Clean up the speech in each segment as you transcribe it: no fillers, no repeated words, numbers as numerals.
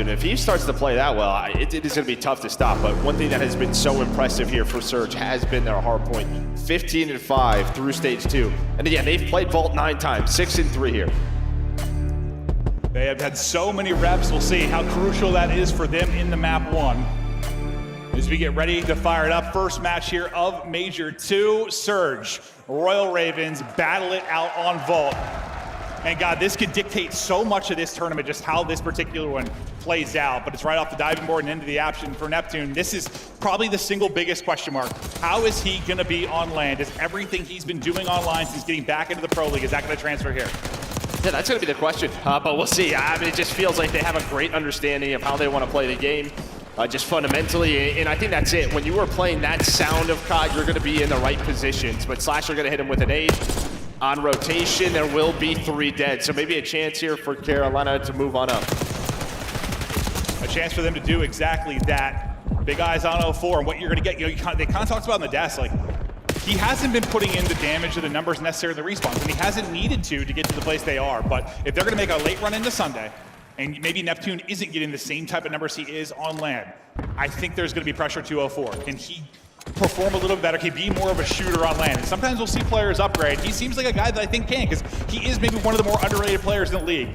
Neptune. If he starts to play that well, it is going to be tough to stop. But one thing that has been so impressive here for Surge has been their hard point. 15-5 through stage 2. And again, they've played Vault 9 times, 6-3 here. They have had so many reps. We'll see how crucial that is for them in the map 1. As we get ready to fire it up, first match here of Major 2, Surge. Royal Ravens battle it out on Vault. And God, this could dictate so much of this tournament, just how this particular one plays out. But it's right off the diving board and into the action for Neptune. This is probably the single biggest question mark. How is he gonna be on land? Is everything he's been doing online since getting back into the Pro League, is that gonna transfer here? Yeah, that's going to be the question, but we'll see. I mean, it just feels like they have a great understanding of how they want to play the game, just fundamentally, and I think that's it. When you are playing that sound of COD, you're going to be in the right positions, but Slash are going to hit him with an 8. On rotation, there will be 3 dead, so maybe a chance here for Carolina to move on up. A chance for them to do exactly that. Big eyes on 04, and what you're going to get, they kind of talked about in the desk, like, he hasn't been putting in the damage or the numbers necessary in the respawns, and he hasn't needed to get to the place they are. But if they're going to make a late run into Sunday, and maybe Neptune isn't getting the same type of numbers he is on land, I think there's going to be pressure to 04. Can he perform a little bit better? Can he be more of a shooter on land? And sometimes we'll see players upgrade. He seems like a guy that I think can, because he is maybe one of the more underrated players in the league.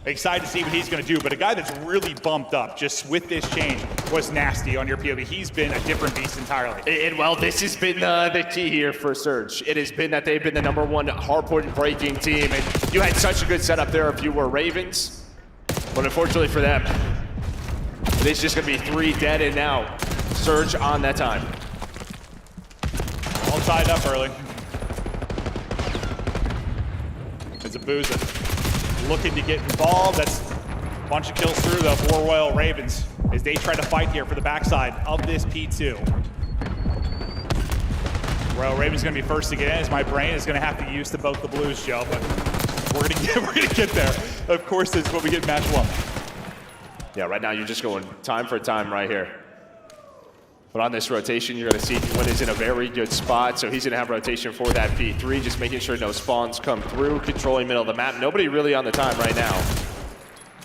Excited to see what he's going to do, but a guy that's really bumped up just with this change was Nasty on your POV. He's been a different beast entirely. And well, this has been the key here for Surge. It has been that they've been the #1 hardpoint breaking team, and you had such a good setup there if you were Ravens, but unfortunately for them, it is just going to be 3 dead, and now Surge on that time. All tied up early. It's a Booza. Looking to get involved. That's a bunch of kills through though for Royal Ravens as they try to fight here for the backside of this P2. Royal Ravens gonna be first to get in, as my brain is gonna have to get used to both the blues, Joe, but we're gonna get there. Of course, this is what we get in match 1. Yeah, right now you're just going time for time right here. But on this rotation, you're going to see Gwyn is in a very good spot, so he's going to have rotation for that P3, just making sure no spawns come through, controlling middle of the map. Nobody really on the time right now.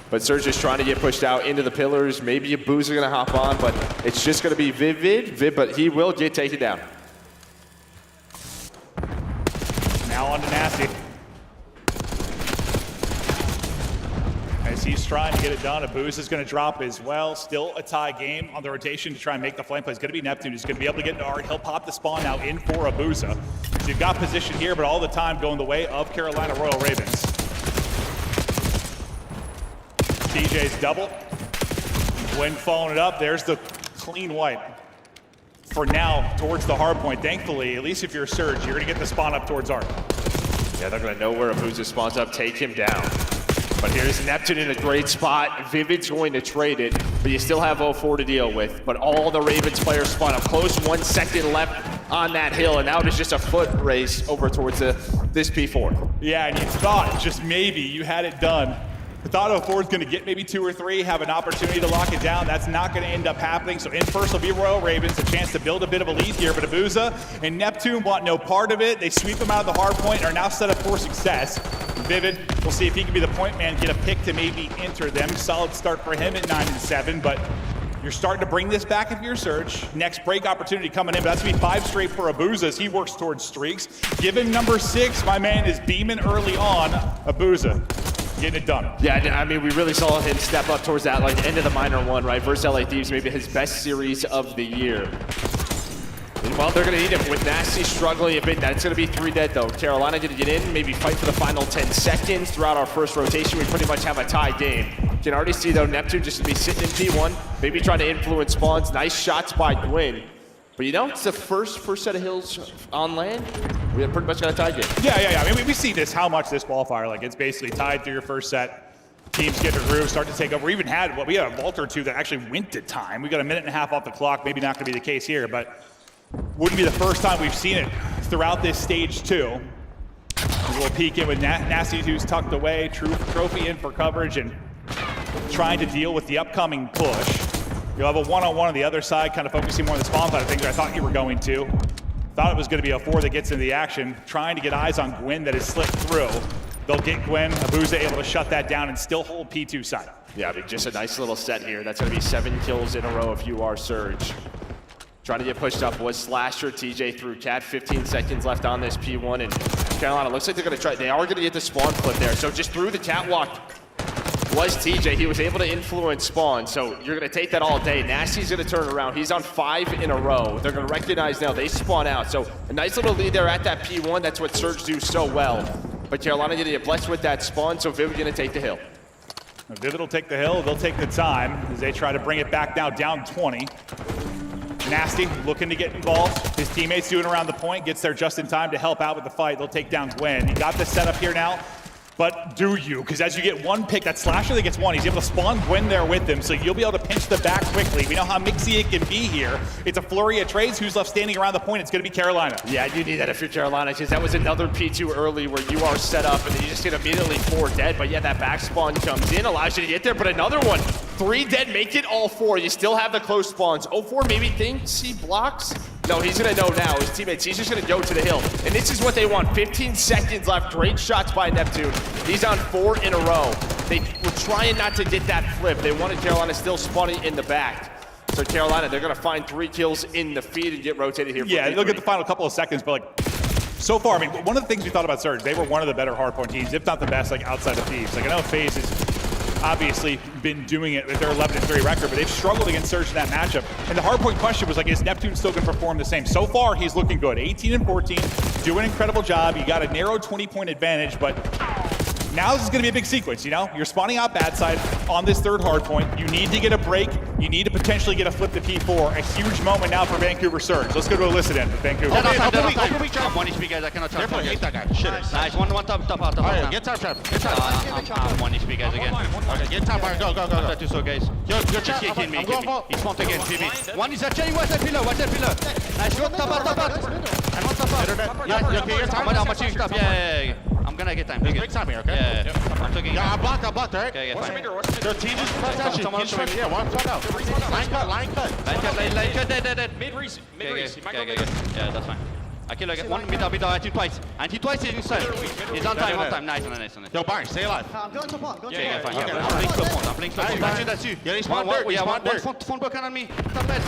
But Surge is trying to get pushed out into the pillars. Maybe a Boozer going to hop on, but it's just going to be Vivid, but he will get taken down. Now on to Nasty. As he's trying to get it done, Abuz is going to drop as well. Still a tie game on the rotation to try and make the flame play. It's going to be Neptune who's going to be able to get into Art. He'll pop the spawn now in for Abuza. So you've got position here, but all the time going the way of Carolina Royal Ravens. TJ's double. Gwyn following it up. There's the clean wipe. For now, towards the hard point. Thankfully, at least if you're a Surge, you're going to get the spawn up towards Art. Yeah, they're going to know where Abuza spawns up, take him down. But here's Neptune in a great spot. Vivid's going to trade it, but you still have 04 to deal with. But all the Ravens players spawn up close, 1 second left on that hill, and now it is just a foot race over towards this P4. Yeah, and you thought just maybe you had it done. I thought 04 is going to get maybe 2 or 3, have an opportunity to lock it down. That's not going to end up happening. So in first will be Royal Ravens, a chance to build a bit of a lead here. But Abuza and Neptune want no part of it. They sweep them out of the hard point and are now set up for success. Vivid, we'll see if he can be the point man, get a pick to maybe enter them. Solid start for him at 9-7, but you're starting to bring this back if you're Surge. Next break opportunity coming in, but that's going to be 5 straight for Abuza as he works towards streaks. Give him number 6. My man is beaming early on. Abuza getting it done. Yeah, I mean, we really saw him step up towards that like end of the minor 1, right? Versus LA Thieves, maybe his best series of the year. And well, they're going to need him with Nasty struggling a bit. That's going to be 3 dead though. Carolina going to get in, maybe fight for the final 10 seconds. Throughout our first rotation, we pretty much have a tie game. You can already see though, Neptune just going to be sitting in P1, maybe trying to influence spawns. Nice shots by Gwyn. But you know, it's the first set of hills on land. We have pretty much got a tie game. Yeah. I mean, we see this, how much this qualifier, like it's basically tied through your first set. Teams get to groove, start to take over. We even had, we had a vault or 2 that actually went to time. We got a minute and a half off the clock. Maybe not going to be the case here, but wouldn't be the first time we've seen it throughout this stage 2. We'll peek in with Nasty, who's tucked away. Trophy in for coverage and trying to deal with the upcoming push. You'll have a one-on-one on the other side, kind of focusing more on the spawn side of things. I thought you were going to. Thought it was going to be a 4 that gets into the action. Trying to get eyes on Gwyn that has slipped through. they'll get Gwen. Abuza able to shut that down and still hold P2 side. Yeah, I mean, just a nice little set here. That's going to be 7 kills in a row if you are Surge. Trying to get pushed up was Slasher. TJ through Cat. 15 seconds left on this P1, and Carolina looks like they're going to try. They are going to get the spawn flip there. So just through the catwalk was TJ. He was able to influence spawn. So you're going to take that all day. Nasty's going to turn around. He's on 5 in a row. They're going to recognize now they spawn out. So a nice little lead there at that P1. That's what Surge do so well. But Carolina going to get blessed with that spawn. So Vivid going to take the hill. Vivid will take the hill. They'll take the time as they try to bring it back now down 20. Nasty looking to get involved. His teammates doing around the point, gets there just in time to help out with the fight. They'll take down Gwen. You got this set up here now, but do you? Because as you get one pick, that Slasher that gets one, he's able to spawn Gwen there with him, so you'll be able to pinch the back quickly. We know how mixy it can be here. It's a flurry of trades. Who's left standing around the point? It's going to be Carolina. Yeah, you need that if you're Carolina, because that was another P2 early where you are set up and then you just get immediately 4 dead. But yeah, that back spawn comes in, allows you to get there, but another one. 3 dead, make it all 4. You still have the close spawns. 04 maybe thinks he blocks. No, he's gonna know now. His teammates, he's just gonna go to the hill. And this is what they want. 15 seconds left. Great shots by Neptune. He's on 4 in a row. They were trying not to get that flip. They wanted Carolina still spawning in the back. So Carolina, they're gonna find 3 kills in the feed and get rotated here. Yeah, look at the final couple of seconds, but like, so far, I mean, one of the things we thought about Surge, they were one of the better hardpoint teams, if not the best, like outside of Thieves. Like I know FaZe has obviously been doing it with their 11-3 record, but they've struggled against Surge in that matchup. And the hardpoint question was like, is Neptune still going to perform the same? So far, he's looking good. 18-14, doing an incredible job. You got a narrow 20-point advantage, but now this is going to be a big sequence, you know? You're spawning out bad side on this 3rd hardpoint. You need to get a break. You need to potentially get a flip to P4. A huge moment now for Vancouver Surge. Let's go to Illicit end with Vancouver. Open weak, I'm 1 HP guys, I cannot charge. Hit that guy. Shit. Nice, one top. Alright, get top trap. I'm 1 HP guys again. Okay, get top, alright, go. I do so guys. Yo, trap, I'm going for. He's spawned again, PB. One is a chain, watch that pillar. Nice, go top out. And one top out. Yeah, you okay, your time? I'm watching top, yeah. I'm gonna get time. There's big time here, okay? Yeah. I'm taking. Yeah, I blocked, alright? Okay, get fine. Their team just pressed that shit. Yeah, one front out. Line cut, dead. Mid race. Yeah, that's fine. I kill again. One mid, I hit twice. And he twice is inside. He's on time. Nice. Yo, Barnes, stay alive. I'm going to pop. Yeah, fine. I'm playing slow point. That's you. Yeah, he's one dirt. Yeah, one phone broken on me. Stop bad.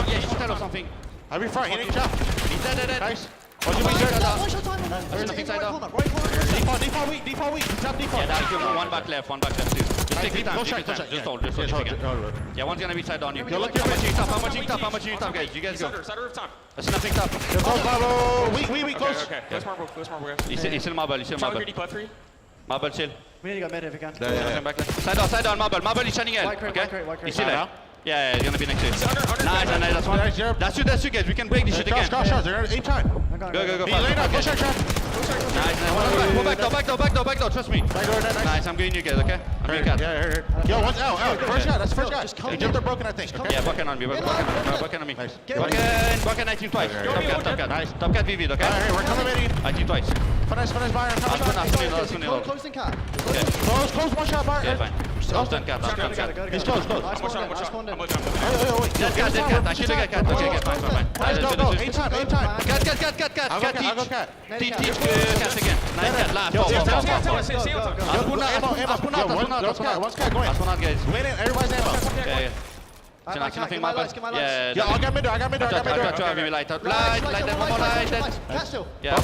Yeah, you should tell or something. I'll be front, he ain't chop. He's dead. Nice. What's your time? There's nothing side up. Default weak. Top default. Yeah, one back left too. Just take your time. Just hold again. Yeah, one's gonna be side on you. How much you top, guys? You guys go. There's nothing top. Weak, close. Okay. Close marble, guys. He's in marble. Marble chill. We need to go mid if we can. Side on marble. Marble is shining in. Okay? He's still there. Yeah, he's gonna be next to you. Nice, that's one. That's you guys. We can break this shit again. Cross, they're 8 time. Go. He laid out, go shot. Nice. Go back door. Trust me. Nice, I'm getting you guys, okay? I'm getting cat. Yeah. Yo, one's out. First shot, that's the first shot. He jumped there broken, I think. Yeah, bucking on me. Bucking on me. Bucking, I team twice. Top cat. Nice. Top cat Vivid, okay? Alright, we're coming in. I team twice. Finesse, Byron. Close in cat. Close, one shot, Byron. Yeah, fine. I'll stand cat. He's close. Dead cat. I should have got cat. Okay, fine. Nice, go. 8 time. Cat. Teach cat again. Nice cat. Last. One's cat going. Last one out, guys. Wait in, everybody's ammo. Okay. Nothing marble. Yeah. I got mid door. I got mid. Light out. Light. One more light. Cat still. Yeah.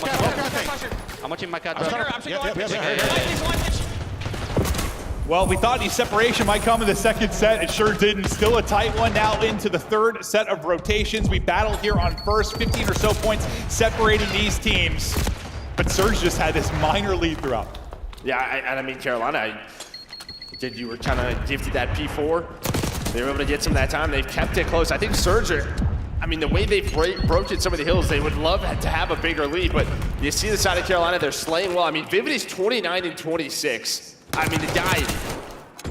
I'm watching my cat. Well, we thought the separation might come in the second set. It sure didn't. Still a tight one now into the 3rd set of rotations. We battled here on first, 15 or so points separating these teams. But Surge just had this minor lead throughout. Yeah, I mean, Carolina, you were kind of gifted that P4. They were able to get some that time. They've kept it close. I think Surge I mean, the way they've broken some of the hills, they would love to have a bigger lead, but you see the side of Carolina, they're slaying well. I mean, Vivid is 29-26. I mean, the guy,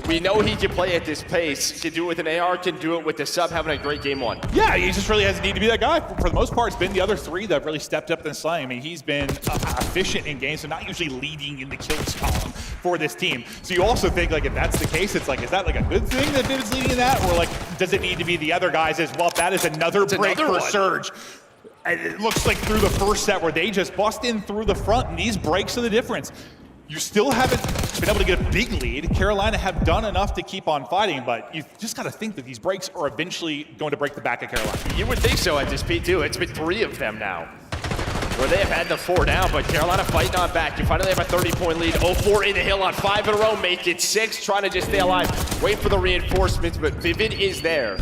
we know he can play at this pace. He can do it with an AR, can do it with the sub, having a great game 1. Yeah, he just really hasn't needed to be that guy. For the most part, it's been the other 3 that have really stepped up and slaying. I mean, he's been efficient in games, so not usually leading in the kills column for this team. So you also think, like, if that's the case, it's like, is that like a good thing that Vivid's leading in that? Or like, does it need to be the other guys as well? That is another break for Surge. And it looks like through the first set where they just bust in through the front, and these breaks are the difference. You still haven't been able to get a big lead. Carolina have done enough to keep on fighting, but you've just got to think that these breaks are eventually going to break the back of Carolina. You would think so at this P2. It's been 3 of them now, where they have had the 4 down, but Carolina fighting on back. You finally have a 30-point lead. 0-4 in the hill on 5 in a row, make it 6, trying to just stay alive. Wait for the reinforcements, but Vivid is there.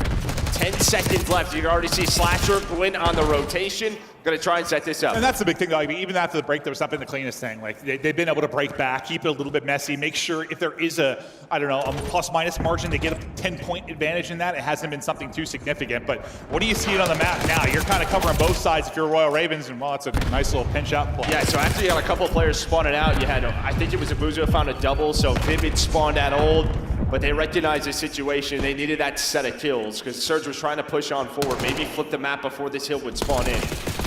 10 seconds left. You can already see Slasher, Gwyn on the rotation. Gonna try and set this up. And that's the big thing, though. I mean, even after the break, there was not been the cleanest thing. Like, they've been able to break back, keep it a little bit messy, make sure if there is a plus-minus margin, they get a 10-point advantage in that. It hasn't been something too significant. But what do you see on the map now? You're kind of covering both sides if you're Royal Ravens, and, well, it's a nice little pinch-out play. Yeah, so after you got a couple of players spawning out, you had, I think it was Abuzo found a double, so Vivid spawned at old. But they recognized the situation. They needed that set of kills because Surge was trying to push on forward, maybe flip the map before this hill would spawn in.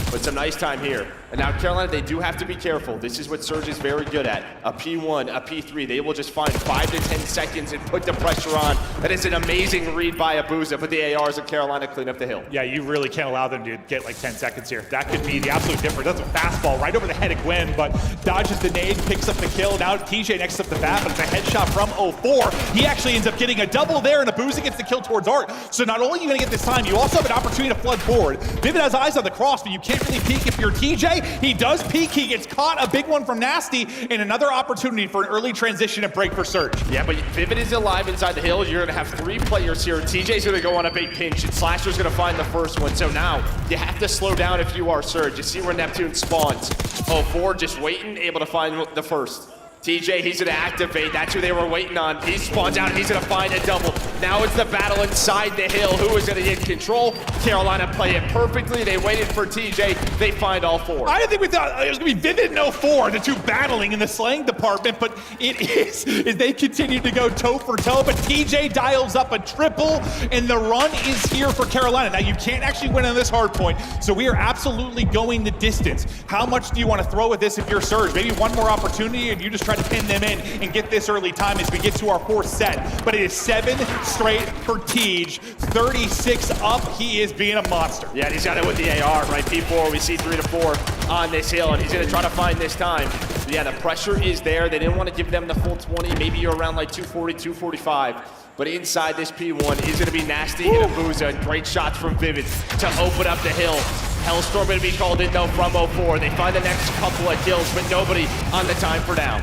But it's a nice time here. And now Carolina, they do have to be careful. This is what Surge is very good at. A P1, a P3, they will just find 5 to 10 seconds and put the pressure on. That is an amazing read by Abuza, but the ARs of Carolina clean up the hill. Yeah, you really can't allow them to get like 10 seconds here. That could be the absolute difference. That's a fastball right over the head of Gwyn, but dodges the nade, picks up the kill. Now TJ next up the bat, but it's a headshot from 0-4. He actually ends up getting a double there, and Abuza gets the kill towards Art. So not only are you gonna get this time, you also have an opportunity to flood forward. Vivid has eyes on the cross, but you can't really peek if you're TJ. He does peek, he gets caught, a big one from Nasty, and another opportunity for an early transition and break for Surge. Yeah, but Vivid is alive inside the hill. You're gonna have 3 players here. TJ's gonna go on a big pinch, and Slasher's gonna find the first one. So now, you have to slow down if you are Surge. You see where Neptune spawns. 0-4 just waiting, able to find the first. TJ, he's gonna activate. That's who they were waiting on. He spawns out, he's gonna find a double. Now it's the battle inside the hill. Who is gonna get control? Carolina play it perfectly. They waited for TJ. They find all 4. I didn't think we thought it was gonna be Vivid and 0-4, the two battling in the slaying department, but it is they continue to go toe for toe, but TJ dials up a triple, and the run is here for Carolina. Now, you can't actually win on this hard point, so we are absolutely going the distance. How much do you want to throw at this if you're Surge? Maybe one more opportunity, and you just try to pin them in and get this early time as we get to our 4th set. But it is 7 straight for Tej. 36 up, he is being a monster. Yeah, and he's got it with the AR, right? P4, we see 3 to 4 on this hill, and he's gonna try to find this time. But yeah, the pressure is there. They didn't want to give them the full 20. Maybe you're around like 240, 245. But inside this P1 is gonna be Nasty and Abuza. Great shots from Vivid to open up the hill. Hellstorm gonna be called in though from 0-4. They find the next couple of kills, but nobody on the time for down.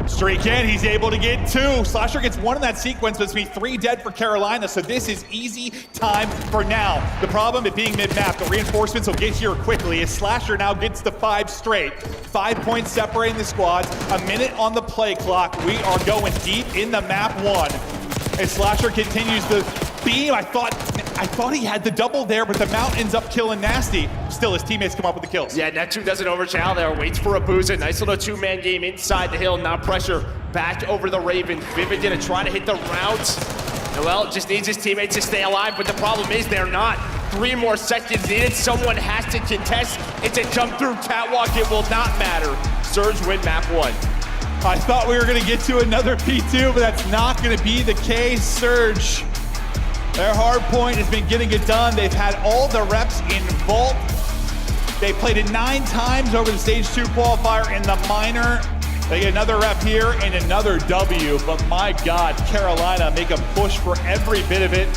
Streak in, he's able to get 2. Slasher gets 1 in that sequence, but it's going to be 3 dead for Carolina, so this is easy time for now. The problem, it being mid-map, the reinforcements will get here quickly as Slasher now gets to 5 straight. 5 points separating the squads, a minute on the play clock. We are going deep in the map 1. As Slasher continues the beam, I thought he had the double there, but the mount ends up killing Nasty. Still, his teammates come up with the kills. Yeah, Neptune doesn't overchow there. Waits for Abuza. Nice little 2-man game inside the hill. Now pressure back over the Ravens. Vivid gonna try to hit the routes. And well, just needs his teammates to stay alive, but the problem is they're not. 3 more seconds needed. Someone has to contest. It's a jump through catwalk. It will not matter. Surge win map 1. I thought we were gonna get to another P2, but that's not gonna be the case. Surge, their hard point has been getting it done. They've had all the reps in Vault. They played it 9 times over the Stage 2 qualifier in the minor. They get another rep here and another W, but my God, Carolina make a push for every bit of it.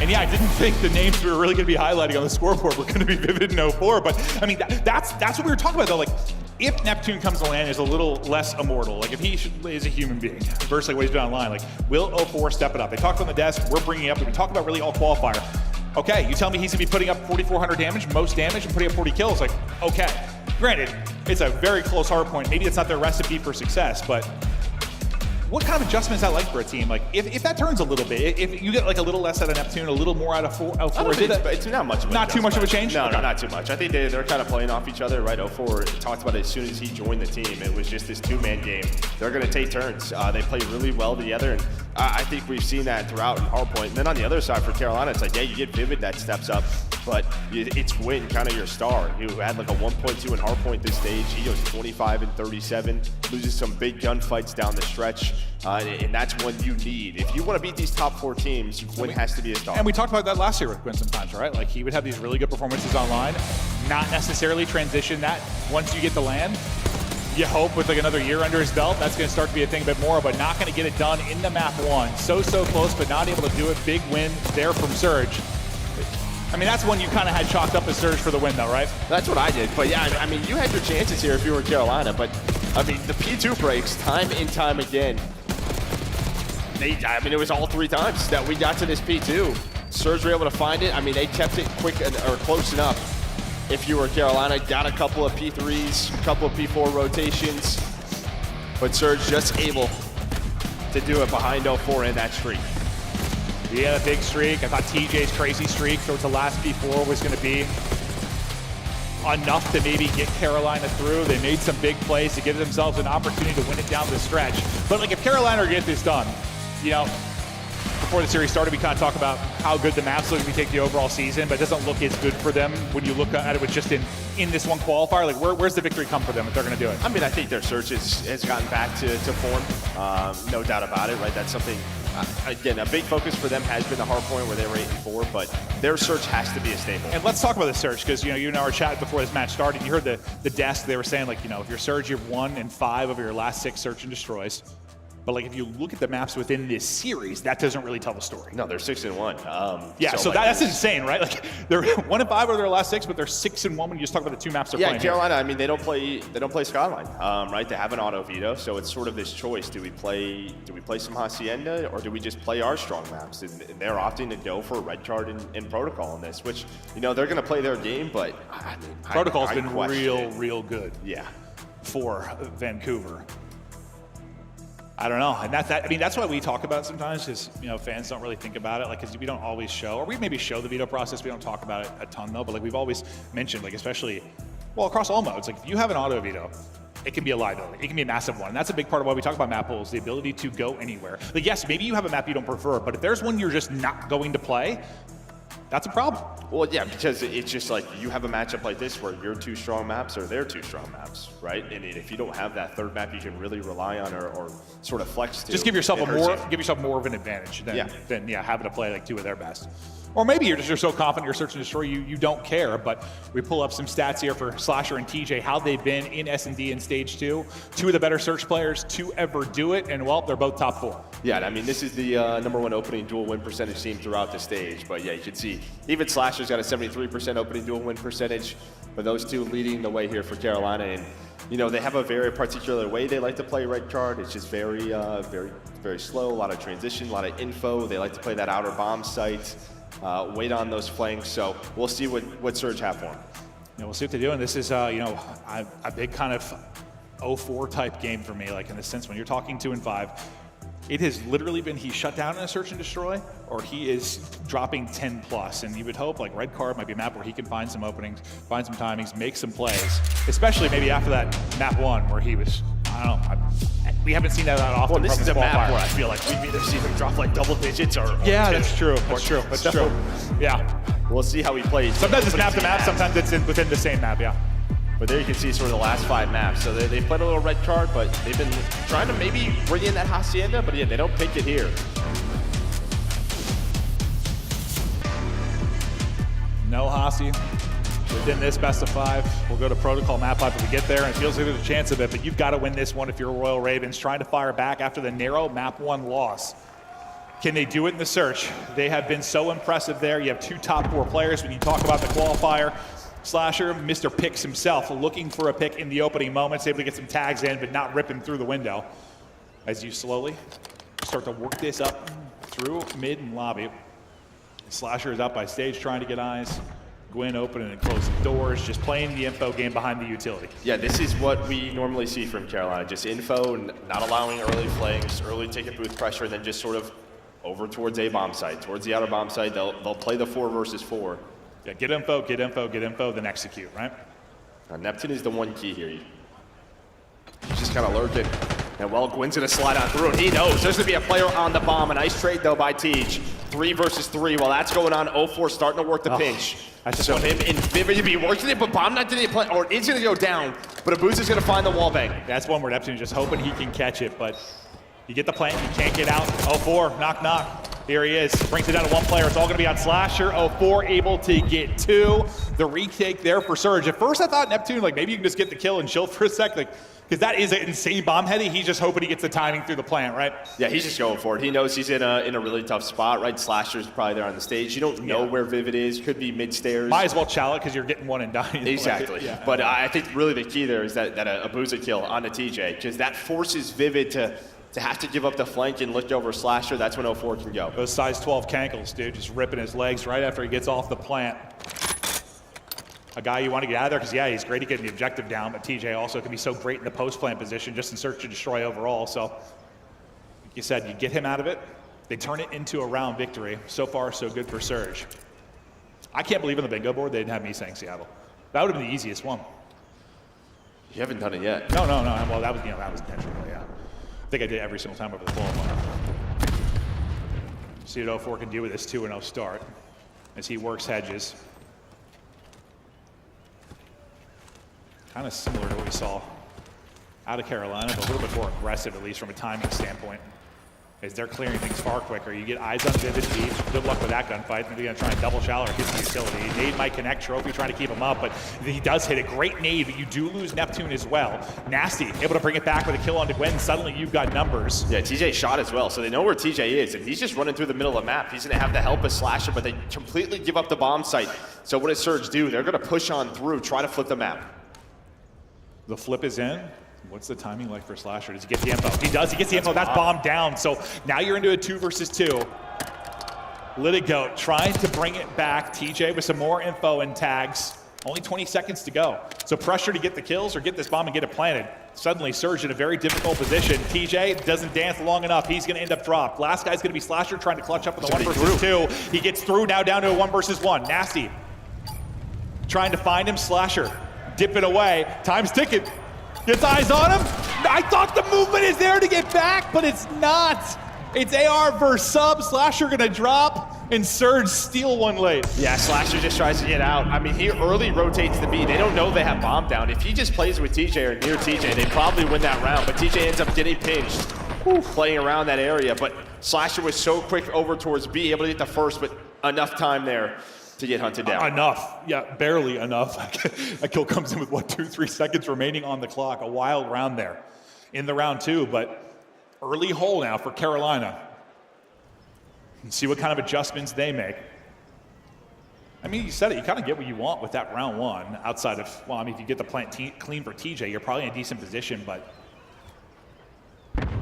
And yeah, I didn't think the names we were really gonna be highlighting on the scoreboard were gonna be Vivid and 0-4, but I mean, that's what we were talking about though. Like, if Neptune comes to land is a little less immortal, like if he is a human being versus like what he's been online, like will 0-4 step it up? They talked on the desk, we're bringing it up, we talked about really all qualifier. Okay, you tell me he's gonna be putting up 4,400 damage, most damage, and putting up 40 kills, like, okay. Granted, it's a very close hard point. Maybe it's not their recipe for success, but what kind of adjustment is that like for a team? Like, if that turns a little bit, if you get like a little less out of Neptune, a little more out of 4, it's not much of a not too much of a change? No, okay. no, not too much. I think they're kind of playing off each other, right? 0-4 talked about it as soon as he joined the team. It was just this 2-man game. They're going to take turns. They play really well together, and I think we've seen that throughout in hardpoint. And then on the other side for Carolina, it's like, yeah, you get Vivid that steps up, but it's Gwyn, kind of your star, who had like a 1.2 in hardpoint this stage. He goes 25 and 37, loses some big gunfights down the stretch. And that's when you need. If you want to beat these top 4 teams, Gwyn has to be a star. And we talked about that last year with Gwyn sometimes, right? Like, he would have these really good performances online, not necessarily transition that once you get the land. You hope with like another year under his belt, that's going to start to be a thing a bit more, but not going to get it done in the map 1. So close, but not able to do it. Big win there from Surge. I mean, that's one you kind of had chalked up as Surge for the win, though, right? That's what I did. But yeah, I mean, you had your chances here if you were Carolina. But I mean, the P2 breaks time and time again. I mean, it was all 3 times that we got to this P2. Surge were able to find it. I mean, they kept it quick or close enough. If you were Carolina, got a couple of P3s, a couple of P4 rotations. But Surge just able to do it behind 0-4 in that streak. He had a big streak. I thought TJ's crazy streak towards the last P4 was going to be enough to maybe get Carolina through. They made some big plays to give themselves an opportunity to win it down the stretch. But like, if Carolina get this done, you know, before the series started, we kind of talked about how good the maps look if you take the overall season, but it doesn't look as good for them when you look at it with just in this one qualifier. Like, where's the victory come for them if they're going to do it? I mean, I think their search has gotten back to form. No doubt about it, right? That's something, again, a big focus for them has been the hard point where they were 8-4, but their search has to be a staple. And let's talk about the Surge, because you and I were chatting before this match started. You heard the desk, they were saying, like, you know, if you're Surge, you're 1 and 5 of your last 6 search and destroys. But like, if you look at the maps within this series, that doesn't really tell the story. No, they're 6-1. Yeah, so that's insane, right? Like, they're 1 and 5 of their last 6, but they're 6-1 when you just talk about the 2 maps they're playing. Yeah, Carolina. I mean, they don't play Skyline, right? They have an auto veto, so it's sort of this choice: do we play some Hacienda, or do we just play our strong maps? And they're opting to go for a red card in protocol in this, which, you know, they're going to play their game, but I mean, protocol's been real good. Yeah, for Vancouver. I don't know, and that's why we talk about it sometimes, because, you know, fans don't really think about it, like, because we don't always show, or we maybe show the veto process, we don't talk about it a ton though, but like, we've always mentioned, like, especially, well, across all modes, like, if you have an auto veto, it can be a liability. It can be a massive one, and that's a big part of why we talk about map pools, the ability to go anywhere. Like, yes, maybe you have a map you don't prefer, but if there's one you're just not going to play, that's a problem. Well, yeah, because it's just like, you have a matchup like this where your 2 strong maps are their 2 strong maps, right? And if you don't have that third map you can really rely on or sort of flex to, just give yourself more of an advantage than having to play like 2 of their best. Or maybe you're so confident you're search and destroy you don't care. But we pull up some stats here for Slasher and TJ, how they've been in S&D in stage 2. 2 of the better search players to ever do it, and well, they're both top 4. Yeah, I mean, this is the #1 opening dual win percentage team throughout the stage. But yeah, you can see even Slasher's got a 73% opening dual win percentage, but those 2 leading the way here for Carolina. And you know, they have a very particular way they like to play red card. It's just very slow, a lot of transition, a lot of info. They like to play that outer bomb site. Wait on those flanks, so we'll see what Surge have for them. Yeah, we'll see what they do, and this is, you know, a big kind of 0-4 type game for me, like, in the sense when you're talking 2 and 5, it has literally been he's shut down in a search and destroy, or he is dropping 10 plus, and you would hope, like, red card might be a map where he can find some openings, find some timings, make some plays, especially maybe after that map 1 where he was, I don't know, we haven't seen that often. Well, this is a map where I I feel like we've either seen him drop like double digits or yeah, that's true. That's true. Yeah. We'll see how he plays. Sometimes it's map to map, sometimes it's within the same map, yeah. But there you can see sort of the last 5 maps. So they played a little red card, but they've been trying to maybe bring in that Hacienda, but yeah, they don't pick it here. No Hasi. Within this best of 5, we'll go to protocol map 5 if we get there, and it feels like there's a chance of it, but you've got to win this one if you're Royal Ravens, trying to fire back after the narrow map 1 loss. Can they do it in the search? They have been so impressive there. You have 2 top 4 players. When you talk about the qualifier, Slasher, Mr. Picks himself, looking for a pick in the opening moments, able to get some tags in, but not rip him through the window. As you slowly start to work this up through mid and lobby. Slasher is out by stage trying to get eyes. Gwyn opening and closing doors, just playing the info game behind the utility. Yeah, this is what we normally see from Carolina, just info and not allowing early flanks, early ticket booth pressure, and then just sort of over towards A bomb site, towards the outer bomb site. They'll play the 4 versus 4. Yeah, get info, then execute, right? Neptune is the one key here. He's just kind of lurking. And well, Gwyn's gonna slide on through, and he knows there's gonna be a player on the bomb. A nice trade though by Tej. 3 versus 3. While that's going on, 0-4 starting to work the pinch. So him and Vivid to be working it, but Bomb not didn't play, or it's gonna go down. But Abuza's gonna find the wall bang. That's one where Neptune just hoping he can catch it, but you get the plant, you can't get out. 0-4, knock. Here he is, brings it down to one player. It's all gonna be on Slasher. 04 able to get 2. The retake there for Surge. At first I thought Neptune, like maybe you can just get the kill and chill for a sec, like, because that is an insane bomb heady. He's just hoping he gets the timing through the plant, right? Yeah, he's just going for it. He knows he's in a really tough spot, right? Slasher's probably there on the stage. You don't know where Vivid is. Could be mid-stairs. Might as well chow it because you're getting one and dying. Exactly. Yeah. But I think really the key there is that a Abuza kill on the TJ, because that forces Vivid to have to give up the flank and look over Slasher. That's when 04 can go. Those size 12 cankles, dude, just ripping his legs right after he gets off the plant. A guy you want to get out of there because, yeah, he's great at getting the objective down, but TJ also can be so great in the post-plant position just in search to destroy overall. So, like you said, you get him out of it, they turn it into a round victory. So far, so good for Surge. I can't believe on the bingo board they didn't have me saying Seattle. That would have been the easiest one. You haven't done it yet. No. Well, that was intentional, yeah. I think I did every single time over the qualifier. See what 04 can do with this 2-0 start as he works hedges. Kind of similar to what we saw out of Carolina, but a little bit more aggressive, at least from a timing standpoint, as they're clearing things far quicker. You get eyes on Vivid deep. Good luck with that gunfight. Maybe gonna try and double shallow or get the utility. Nade might connect. Trophy trying to keep him up, but he does hit a great nade, but you do lose Neptune as well. Nasty, able to bring it back with a kill onto Gwen. Suddenly you've got numbers. Yeah, TJ shot as well, so they know where TJ is, and he's just running through the middle of the map. He's gonna have the help of Slasher, but they completely give up the bomb site. So what does Surge do? They're gonna push on through, try to flip the map. The flip is in. What's the timing like for Slasher? Does he get the info? He does, he gets the info. That's bomb down. So now you're into a 2 versus 2. Litigo trying to bring it back. TJ with some more info and tags. Only 20 seconds to go. So pressure to get the kills or get this bomb and get it planted. Suddenly Surge in a very difficult position. TJ doesn't dance long enough. He's gonna end up dropped. Last guy's gonna be Slasher trying to clutch up with a 1 versus 2. He gets through now down to a 1 versus 1. Nasty trying to find him. Slasher dipping away. Time's ticking. Gets eyes on him. I thought the movement is there to get back, but it's not. It's AR versus sub. Slasher gonna drop, and Surge steal one late. Yeah, Slasher just tries to get out. I mean, he early rotates the B. They don't know they have bomb down. If he just plays with TJ or near TJ, they probably win that round, but TJ ends up getting pinched, playing around that area. But Slasher was so quick over towards B, able to get the first, but enough time there to get hunted down. Enough, yeah, barely enough. That kill comes in with, what, 2-3 seconds remaining on the clock. A wild round there in the round 2, but early hole now for Carolina. And see what kind of adjustments they make. I mean, you said it, you kind of get what you want with that round 1 outside of, well, I mean, if you get the plant clean for TJ, you're probably in a decent position, but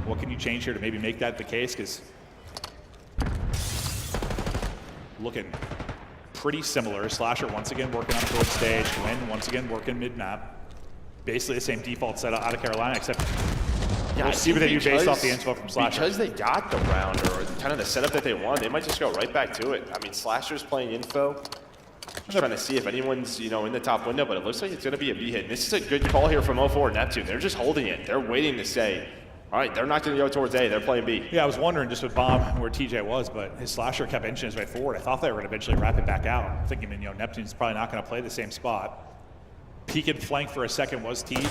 what can you change here to maybe make that the case? Because looking pretty similar. Slasher once again working on short stage. Gwen once again working mid-map. Basically the same default setup out of Carolina, except we'll see what they do based off the info from Slasher. Because they got the round, or kind of the setup that they want, they might just go right back to it. I mean, Slasher's playing info. Just trying to see if anyone's, in the top window, but it looks like it's going to be a B hit. And this is a good call here from 04 Neptune. They're just holding it. They're waiting to say, all right, they're not going to go towards A. They're playing B. Yeah, I was wondering just with Bomb where TJ was, but his Slasher kept inching his way forward. I thought they were going to eventually wrap it back out. Thinking, Neptune's probably not going to play the same spot. Peek and flank for a second was Tej.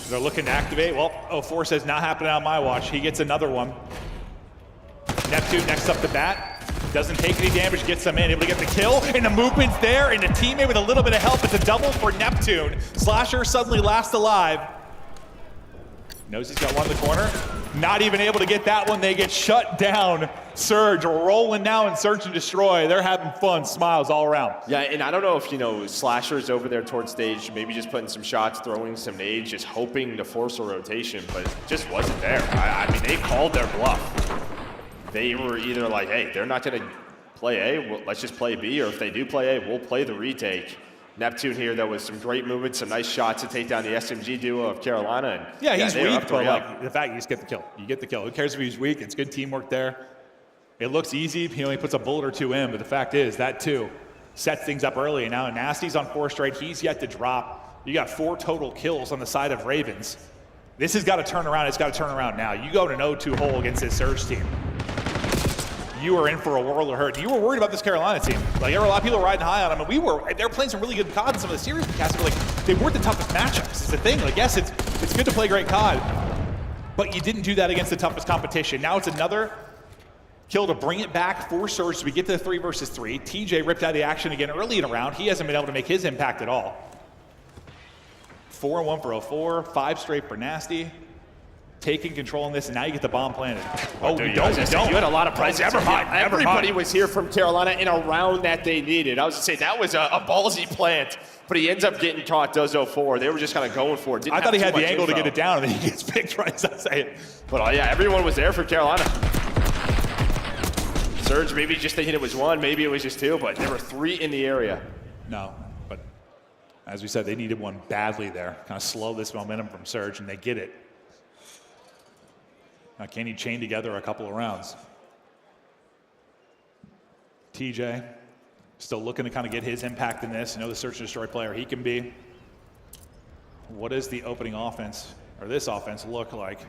They're looking to activate. Well, 04 says not happening on my watch. He gets another one. Neptune next up to bat. Doesn't take any damage, gets them in, able to get the kill, and the movement's there, and the teammate with a little bit of help. It's a double for Neptune. Slasher suddenly last alive. Knows he's got one in the corner. Not even able to get that one. They get shut down. Surge rolling now in search and destroy. They're having fun. Smiles all around. Yeah, and I don't know if, Slasher's over there towards stage, maybe just putting some shots, throwing some nades, just hoping to force a rotation, but it just wasn't there. I mean, they called their bluff. They were either like, hey, they're not going to play A, well, let's just play B, or if they do play A, we'll play the retake. Neptune here, though, with some great movement, some nice shots to take down the SMG duo of Carolina. And yeah, he's weak, but like, the fact you just get the kill. You get the kill. Who cares if he's weak? It's good teamwork there. It looks easy. He only puts a bullet or two in, but the fact is that, too, sets things up early. And now Nasty's on 4 straight. He's yet to drop. You got 4 total kills on the side of Ravens. This has got to turn around. It's got to turn around now. You go to an 0-2 hole against this Surge team. You are in for a world of hurt. You were worried about this Carolina team. Like, there were a lot of people riding high on them, and they were playing some really good COD in some of the series we cast, but like, they weren't the toughest matchups. It's the thing. Like, yes, it's good to play great COD, but you didn't do that against the toughest competition. Now it's another kill to bring it back for Surge so we get to the 3 versus 3. TJ ripped out of the action again early in the round. He hasn't been able to make his impact at all. 4-1 for 04, 5 straight for Nasty. Taking control in this, and now you get the bomb planted. Oh, Dude, you don't. You had a lot of presence. Never mind. Everybody was here from Carolina in a round that they needed. I was going to say, that was a ballsy plant, but he ends up getting caught, does 04. They were just kind of going for it. I thought he had the angle to get it down, and then he gets picked right as I say it. But yeah, everyone was there for Carolina. Surge maybe just thinking it was 1, maybe it was just 2, but there were 3 in the area. No, but as we said, they needed one badly there. Kind of slow this momentum from Surge, and they get it. Now, can he chain together a couple of rounds? TJ still looking to kind of get his impact in this. You know, the search and destroy player he can be. What does the opening offense, or this offense, look like?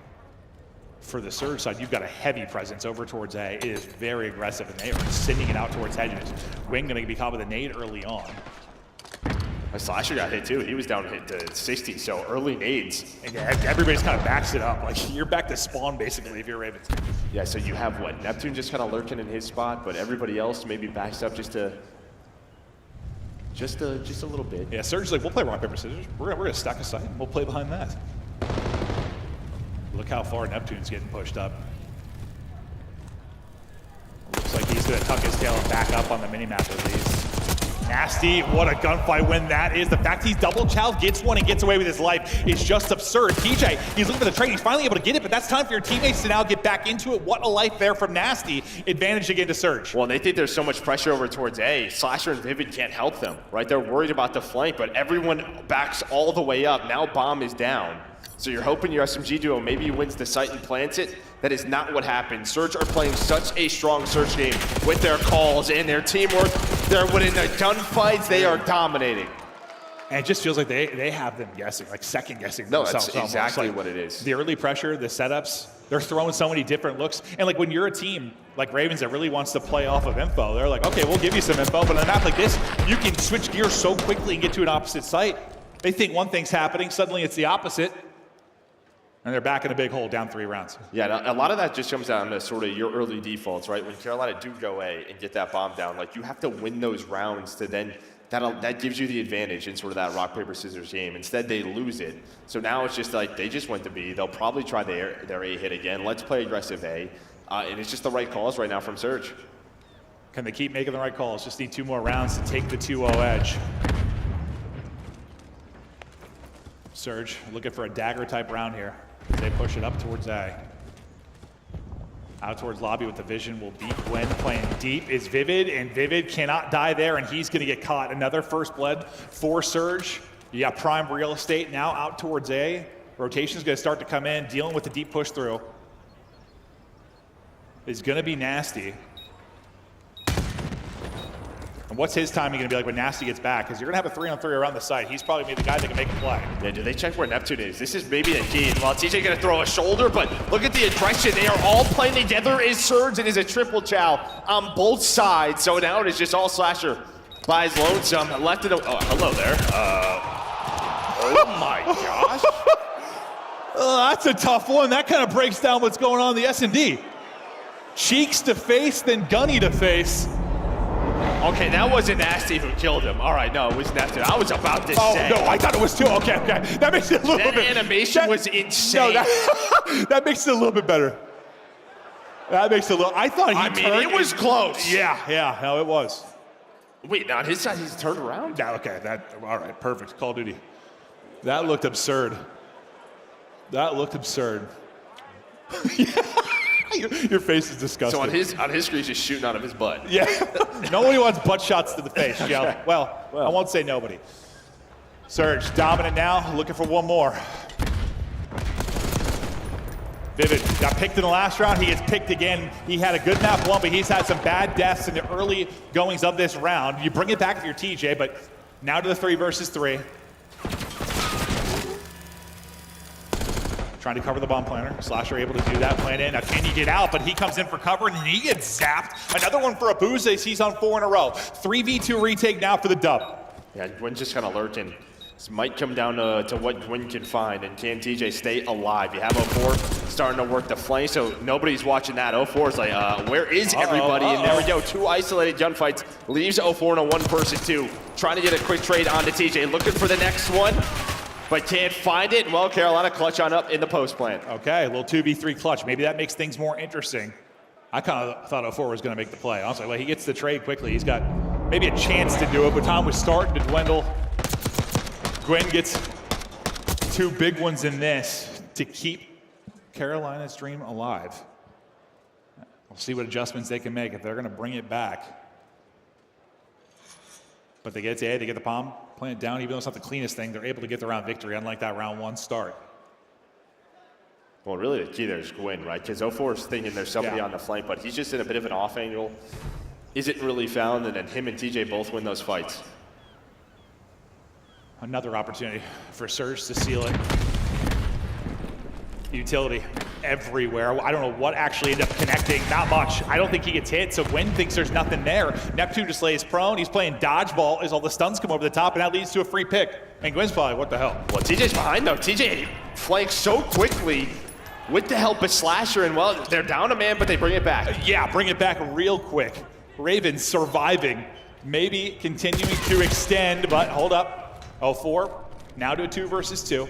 For the Surge side, you've got a heavy presence over towards A. It is very aggressive, and they are sending it out towards hedges. Wing going to be caught with a nade early on. Slasher got hit too. He was down hit to 60, so early nades. And everybody's kind of backs it up. Like, you're back to spawn, basically, if you're Ravens. Yeah, so you have what? Neptune just kind of lurking in his spot, but everybody else maybe backs up just a little bit. Yeah, Surge's like, we'll play rock, paper, scissors. We're gonna stack a site, and we'll play behind that. Look how far Neptune's getting pushed up. Looks like he's gonna tuck his tail and back up on the minimap at least. Nasty, what a gunfight win that is. The fact he's double chow, gets one, and gets away with his life is just absurd. TJ, he's looking for the trade. He's finally able to get it, but that's time for your teammates to now get back into it. What a life there from Nasty. Advantage again to Surge. Well, they think there's so much pressure over towards A. Slasher and Vivid can't help them, right? They're worried about the flank, but everyone backs all the way up. Now Bomb is down. So you're hoping your SMG duo maybe wins the site and plants it. That is not what happened. Surge are playing such a strong Surge game with their calls and their teamwork. They're winning the gunfights. They are dominating. And it just feels like they have them guessing, like second guessing themselves. No, that's exactly like what it is. The early pressure, the setups, they're throwing so many different looks. And like when you're a team like Ravens that really wants to play off of info, they're like, okay, we'll give you some info, but on a map like this, you can switch gears so quickly and get to an opposite site. They think one thing's happening, suddenly it's the opposite. And they're back in a big hole, down 3 rounds. Yeah, a lot of that just comes down to sort of your early defaults, right? When Carolina do go A and get that bomb down, like you have to win those rounds to then, that gives you the advantage in sort of that rock, paper, scissors game. Instead, they lose it. So now it's just like, they just went to B. They'll probably try their A hit again. Let's play aggressive A. And it's just the right calls right now from Surge. Can they keep making the right calls? Just need 2 more rounds to take the 2-0 edge. Surge looking for a dagger type round here. They push it up towards A. Out towards lobby with the vision will be Gwen playing deep is Vivid, and Vivid cannot die there, and he's gonna get caught. Another first blood for Surge. You got prime real estate now out towards A. Rotation's gonna start to come in, dealing with the deep push through. It's gonna be Nasty. And what's his timing going to be like when Nasty gets back? Because you're going to have a 3-on-3 around the site. He's probably going to be the guy that can make a play. Yeah, do they check where Neptune is? This is maybe the key. Well, TJ going to throw a shoulder, but look at the aggression. They are all playing together as Surge. It is a triple chow on both sides. So now it is just all Slasher by his lonesome. Left it. Oh, hello there. Oh my gosh. That's a tough one. That kind of breaks down what's going on in the S&D. Cheeks to face, then Gunny to face. Okay, that wasn't Nasty who killed him. All right, no, it was Neptune. I was about to say. Oh, no, I thought it was 2. Okay. That makes it a little bit. That animation was insane. No, that makes it a little bit better. That makes it a little. I thought he turned. It was close. Yeah, no, it was. Wait, on his side, he's turned around? Yeah, okay, all right, perfect. Call of Duty. That looked absurd. Your face is disgusting. So on his screen, he's just shooting out of his butt. Yeah. Nobody wants butt shots to the face, Joe. Okay. Well, I won't say nobody. Surge, dominant now, looking for one more. Vivid got picked in the last round. He gets picked again. He had a good map 1, but he's had some bad deaths in the early goings of this round. You bring it back if you're TJ, but now to the 3 versus 3. Trying to cover the bomb planter. Slasher able to do that, plant in. Now can you get out? But he comes in for cover and he gets zapped. Another one for Abuze. He's on 4 in a row. 3v2 retake now for the dub. Yeah, Gwen's just kind of lurking. This might come down to what Gwyn can find, and can TJ stay alive? You have 04 starting to work the flank, so nobody's watching that. 04 is like, where is everybody? And there we go, 2 isolated gunfights. Leaves 04 in a 1-2, trying to get a quick trade onto TJ, looking for the next one, but can't find it. Well, Carolina clutch on up in the post plant. Okay, a little 2v3 clutch. Maybe that makes things more interesting. I kind of thought 04 was going to make the play. Honestly, well, he gets the trade quickly. He's got maybe a chance to do it, but time was starting to dwindle. Gwyn gets 2 big ones in this to keep Carolina's dream alive. We'll see what adjustments they can make if they're going to bring it back. But they get to A, they get the palm plant down. Even though it's not the cleanest thing, they're able to get the round victory, unlike that round 1 start. Well, really the key there is Gwyn, right? Because 04 is thinking there's somebody on the flank, but he's just in a bit of an off angle. Isn't really found, and then him and TJ both win those fights. Another opportunity for Surge to seal it. Utility everywhere. I don't know what actually ended up connecting. Not much. I don't think he gets hit, so Gwyn thinks there's nothing there. Neptune just lays prone. He's playing dodgeball as all the stuns come over the top, and that leads to a free pick. And Gwyn's probably, what the hell? Well, TJ's behind, though. TJ flanks so quickly with the help of Slasher, and well, they're down a man, but they bring it back. Yeah, bring it back real quick. Ravens surviving, maybe continuing to extend, but hold up. 04, now to a 2 versus 2.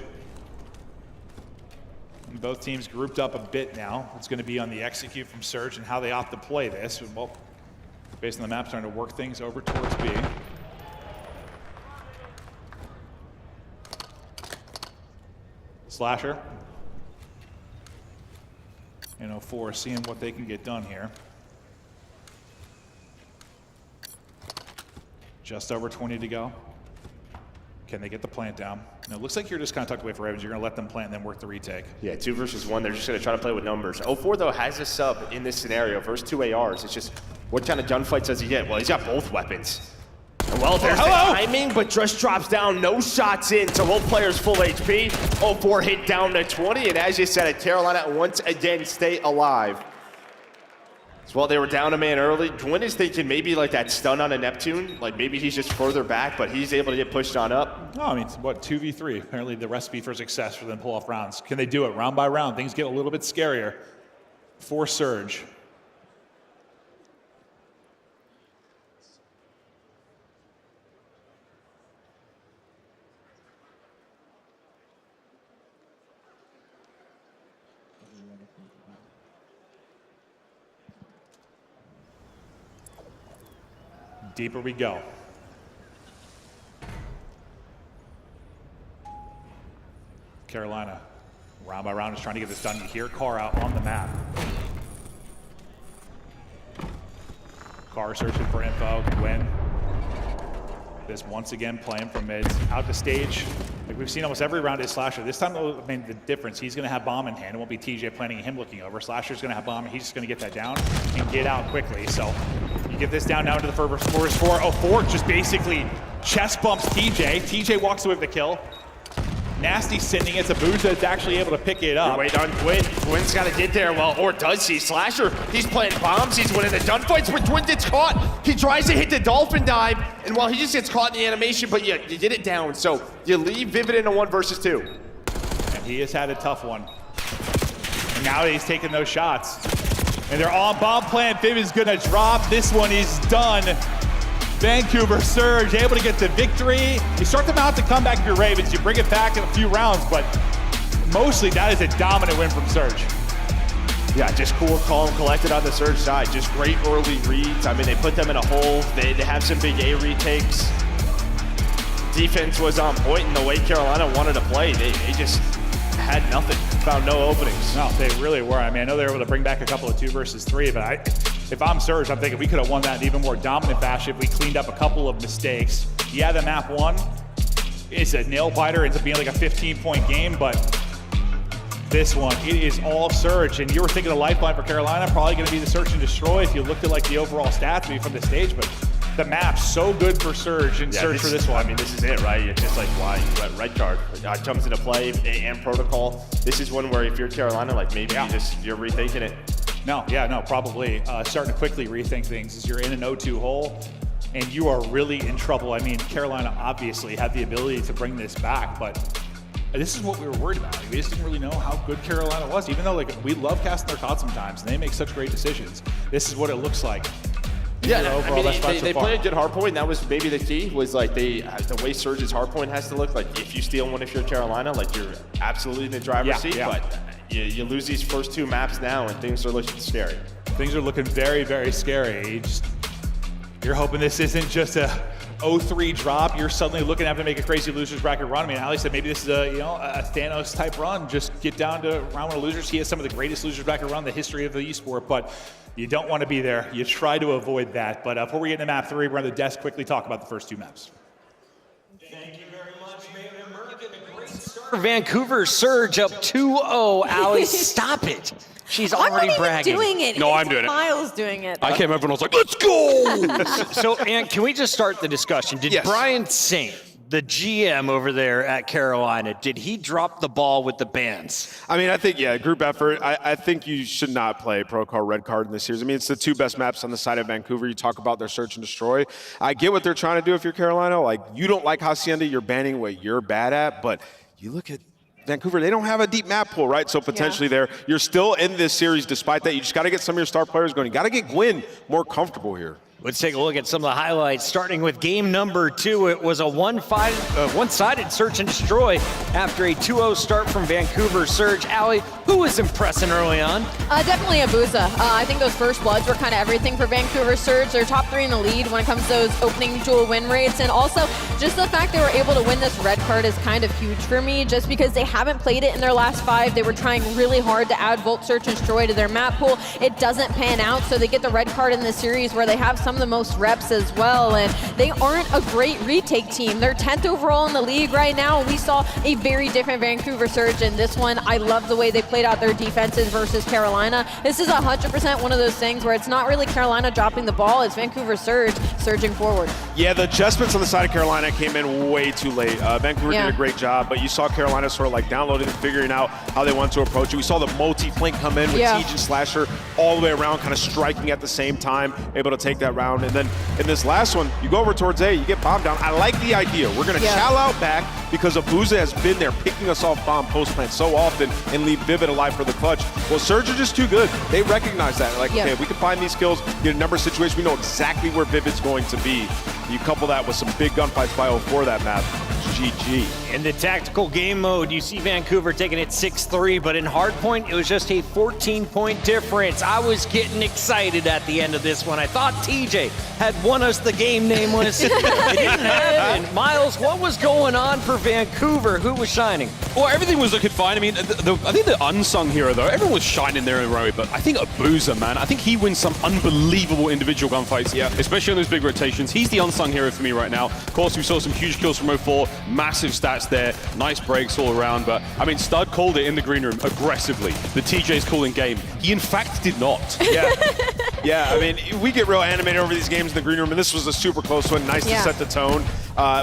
And both teams grouped up a bit now. It's going to be on the execute from Surge and how they opt to play this. Well, based on the map, trying to work things over towards B. Slasher. And 04 seeing what they can get done here. Just over 20 to go. Can they get the plant down? Now, it looks like you're just kind of tucked away for Ravens. You're going to let them plant and then work the retake. Yeah, 2 versus 1. They're just going to try to play with numbers. 04, though, has a sub in this scenario. First 2 ARs. It's just, what kind of gunfights does he get? Well, he's got both weapons. And well, there's the timing, but just drops down. No shots in, so both players full HP. 04 hit down to 20, and as you said, Carolina once again stay alive. Well, they were down a man early. Gwyn is thinking maybe like that stun on a Neptune. Like maybe he's just further back, but he's able to get pushed on up. No, I mean, what, 2v3? Apparently the recipe for success for them to pull off rounds. Can they do it round by round? Things get a little bit scarier for Surge. Deeper we go. Carolina, round by round, is trying to get this done. You hear Carr out on the map. Carr searching for info. Gwyn. This once again playing from mids. Out the stage. Like we've seen almost every round is Slasher. This time, I mean, the difference, he's going to have bomb in hand. It won't be TJ planning him looking over. Slasher's going to have bomb, and he's just going to get that down and get out quickly. So you get this down now into the first 4. 04 just basically chest bumps TJ. TJ walks away with the kill. Nasty sending it to Booza that's actually able to pick it up. Wait on Gwyn. Gwyn's got to get there. Well, or does he? Slasher, he's playing bombs. He's winning the gunfights, but Gwyn gets caught. He tries to hit the dolphin dive, and well, he just gets caught in the animation, but you get it down. So you leave Vivid in a 1 versus 2. And he has had a tough one. And now he's taking those shots. And they're on bomb plant. Vivid's gonna drop. This one is done. Vancouver Surge able to get the victory. You start them out to come back if you're Ravens. You bring it back in a few rounds, but mostly that is a dominant win from Surge. Yeah, just cool, calm, collected on the Surge side. Just great early reads. I mean, they put them in a hole. They have some big A retakes. Defense was on point, and the way Carolina wanted to play, they just had nothing. Found no openings. No, they really were. I mean, I know they were able to bring back a couple of 2 versus 3, but if I'm Surge, I'm thinking we could have won that in even more dominant fashion if we cleaned up a couple of mistakes. Yeah, the map 1 is a nail biter. It ends up being like a 15-point game, but this one, it is all Surge. And you were thinking a lifeline for Carolina, probably going to be the search and destroy if you looked at like the overall stats maybe from the stage, but the map's so good for Surge and Surge for this one. I mean, this is it, right? It's just like, why? Red card comes into play, and protocol. This is one where if you're Carolina, like maybe you're rethinking it. No, probably. Starting to quickly rethink things as you're in an 0-2 hole. and you are really in trouble. I mean, Carolina obviously had the ability to bring this back, but this is what we were worried about. Like, we just didn't really know how good Carolina was, even though like we love casting their COD sometimes, and they make such great decisions. This is what it looks like. Yeah, I mean, they play a good hardpoint, and that was maybe the key, was like the way Surge's hardpoint has to look. Like if you steal one, if you're Carolina, like you're absolutely in the driver's seat, but you lose these first 2 maps now, and things are looking scary. Things are looking very, very scary. You're hoping this isn't just a 0-3 drop. You're suddenly looking to have to make a crazy losers bracket run. I mean, Ali said maybe this is a Thanos type run. Just get down to round 1 of losers. He has some of the greatest losers bracket run in the history of the esport, but you don't want to be there. You try to avoid that. But before we get into map 3, we're on the desk. Quickly talk about the first 2 maps. Thank you very much, Mayor American. A great start. Vancouver Surge up 2-0. Ali, stop it. She's already bragging. I'm not even doing it. No, It's I'm doing it. Miles doing it. I came over and I was like, let's go! So, Ann, can we just start the discussion? Did Yes. Brian Saint, the GM over there at Carolina, did he drop the ball with the bans? I mean, I think, group effort. I think you should not play Pro Card, Red Card in this series. I mean, it's the 2 best maps on the side of Vancouver. You talk about their search and destroy. I get what they're trying to do if you're Carolina. Like, you don't like Hacienda, you're banning what you're bad at, but you look at Vancouver, they don't have a deep map pool, right? So potentially you're still in this series despite that. You just got to get some of your star players going. You got to get Gwyn more comfortable here. Let's take a look at some of the highlights. Starting with game number 2, it was a one-sided search and destroy after a 2-0 start from Vancouver Surge. Ali, who was impressing early on? Definitely Abuza. I think those first bloods were kind of everything for Vancouver Surge. They're top 3 in the lead when it comes to those opening duel win rates. And also, just the fact they were able to win this red card is kind of huge for me, just because they haven't played it in their last 5. They were trying really hard to add Volt Search and Destroy to their map pool. It doesn't pan out, so they get the red card in this series where they have some of the most reps as well, and they aren't a great retake team. They're 10th overall in the league right now, and we saw a very different Vancouver Surge in this one. I love the way they played out their defenses versus Carolina. This is 100% one of those things where it's not really Carolina dropping the ball, it's Vancouver Surge surging forward. Yeah, the adjustments on the side of Carolina came in way too late. Vancouver did a great job, but you saw Carolina sort of like downloading and figuring out how they want to approach it. We saw the multi-flank come in with Teej and Slasher all the way around, kind of striking at the same time, able to take that round. And then in this last one, you go over towards A, you get bomb down. I like the idea. We're going to chow out back because Abuza has been there picking us off bomb post-plant so often and leave Vivid alive for the clutch. Well, Surge are just too good. They recognize that. Like, okay, we can find these kills, get a number situation. We know exactly where Vivid's going to be. You couple that with some big gunfights by 04 that map. GG. In the tactical game mode, you see Vancouver taking it 6-3, but in hardpoint, it was just a 14-point difference. I was getting excited at the end of this one. I thought TJ had won us the game nameless. It didn't happen. Miles, what was going on for Vancouver? Who was shining? Well, everything was looking fine. I mean, I think the unsung hero, though, everyone was shining there in a row, but I think Abuza, man, I think he wins some unbelievable individual gunfights, especially on those big rotations. He's the unsung hero for me right now. Of course, we saw some huge kills from 04, massive stats there, nice breaks all around, but I mean, Stud called it in the green room aggressively. The TJ's calling game. He in fact did not. Yeah, I mean, we get real animated over these games in the green room, and this was a super close one. Nice to set the tone.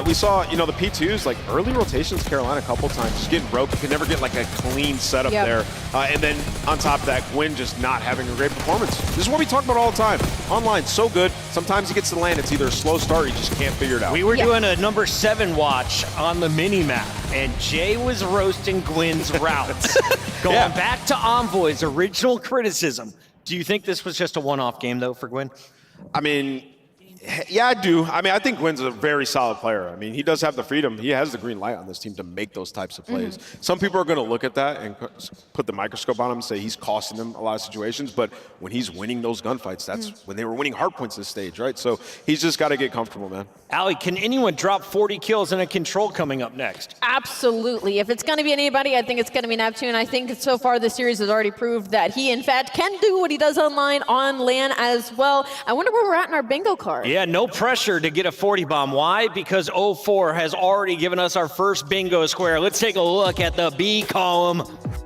We saw, the P2s, like early rotations, Carolina a couple times, just getting broke. You could never get like a clean setup there. And then on top of that, Gwyn just not having a great performance. This is what we talk about all the time. Online, so good. Sometimes he gets to land. It's either a slow start or you just can't figure it out. We were doing a number 7 watch on the mini-map, and Jay was roasting Gwyn's routes. Going back to Envoy's original criticism, do you think this was just a one-off game, though, for Gwyn? I mean, yeah, I do. I mean, I think Gwyn's a very solid player. I mean, he does have the freedom. He has the green light on this team to make those types of plays. Some people are going to look at that and put the microscope on him and say he's costing them a lot of situations. But when he's winning those gunfights, that's when they were winning hard points this stage, right? So he's just got to get comfortable, man. Ali, can anyone drop 40 kills in a control coming up next? Absolutely. If it's going to be anybody, I think it's going to be Neptune. I think so far this series has already proved that he, in fact, can do what he does online, on LAN as well. I wonder where we're at in our bingo card. Yeah, no pressure to get a 40 bomb. Why? Because 04 has already given us our first bingo square. Let's take a look at the B column.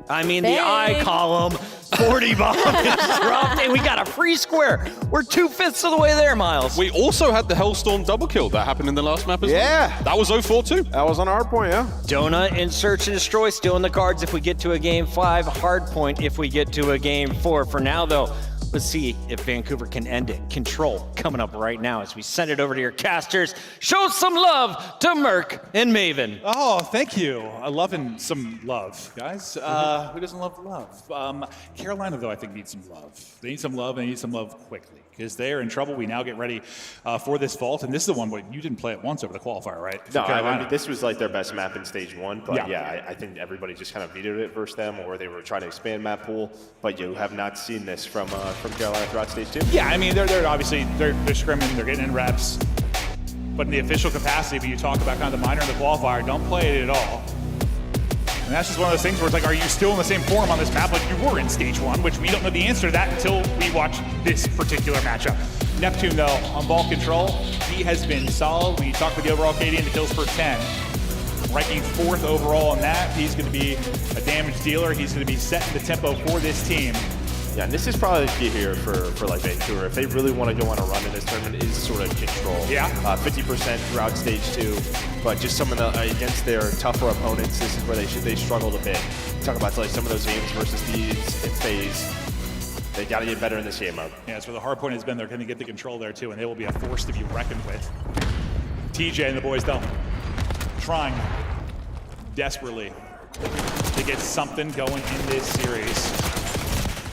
I mean, the I column. 40 bomb is dropped, and we got a free square. We're 2/5 of the way there, Miles. We also had the Hellstorm double kill that happened in the last map as well. That was 04 too. That was on our point, Donut and Search and Destroy still in the cards if we get to a game 5. Hard point if we get to a game 4. For now, though, Let's see if Vancouver can end it. Control coming up right now as we send it over to your casters. Show some love to Merc and Maven. Oh, thank you. I loving some love, guys. Who doesn't love love? Carolina, though, I think needs some love. They need some love, and they need some love quickly because they're in trouble. We now get ready for this vault, and this is the one where you didn't play it once over the qualifier, right? No, I mean, this was like their best map in stage 1, but Yeah. I think everybody just kind of vetoed it versus them, or they were trying to expand map pool, but you have not seen this from Carolina throughout stage 2. Yeah, I mean, they're obviously, they're scrimming, they're getting in reps, but in the official capacity, when you talk about kind of the minor and the qualifier, don't play it at all. And that's just one of those things where it's like, are you still in the same form on this map like you were in stage 1, which we don't know the answer to that until we watch this particular matchup. Neptune, though, on ball control, he has been solid. When you talk about the overall KD and the kills per 10, ranking 4th overall on that, he's going to be a damage dealer. He's going to be setting the tempo for this team. Yeah, and this is probably the key here for like Vancouver. If they really want to go on a run in this tournament, is sort of control. Yeah. 50% throughout stage 2, but just some of the against their tougher opponents, this is where they struggled a bit. Talk about like some of those games versus these in phase. They got to get better in this game mode. Yeah, that's where the hard point has been. They're going to get the control there too, and they will be a force to be reckoned with. TJ and the boys, though, trying desperately to get something going in this series.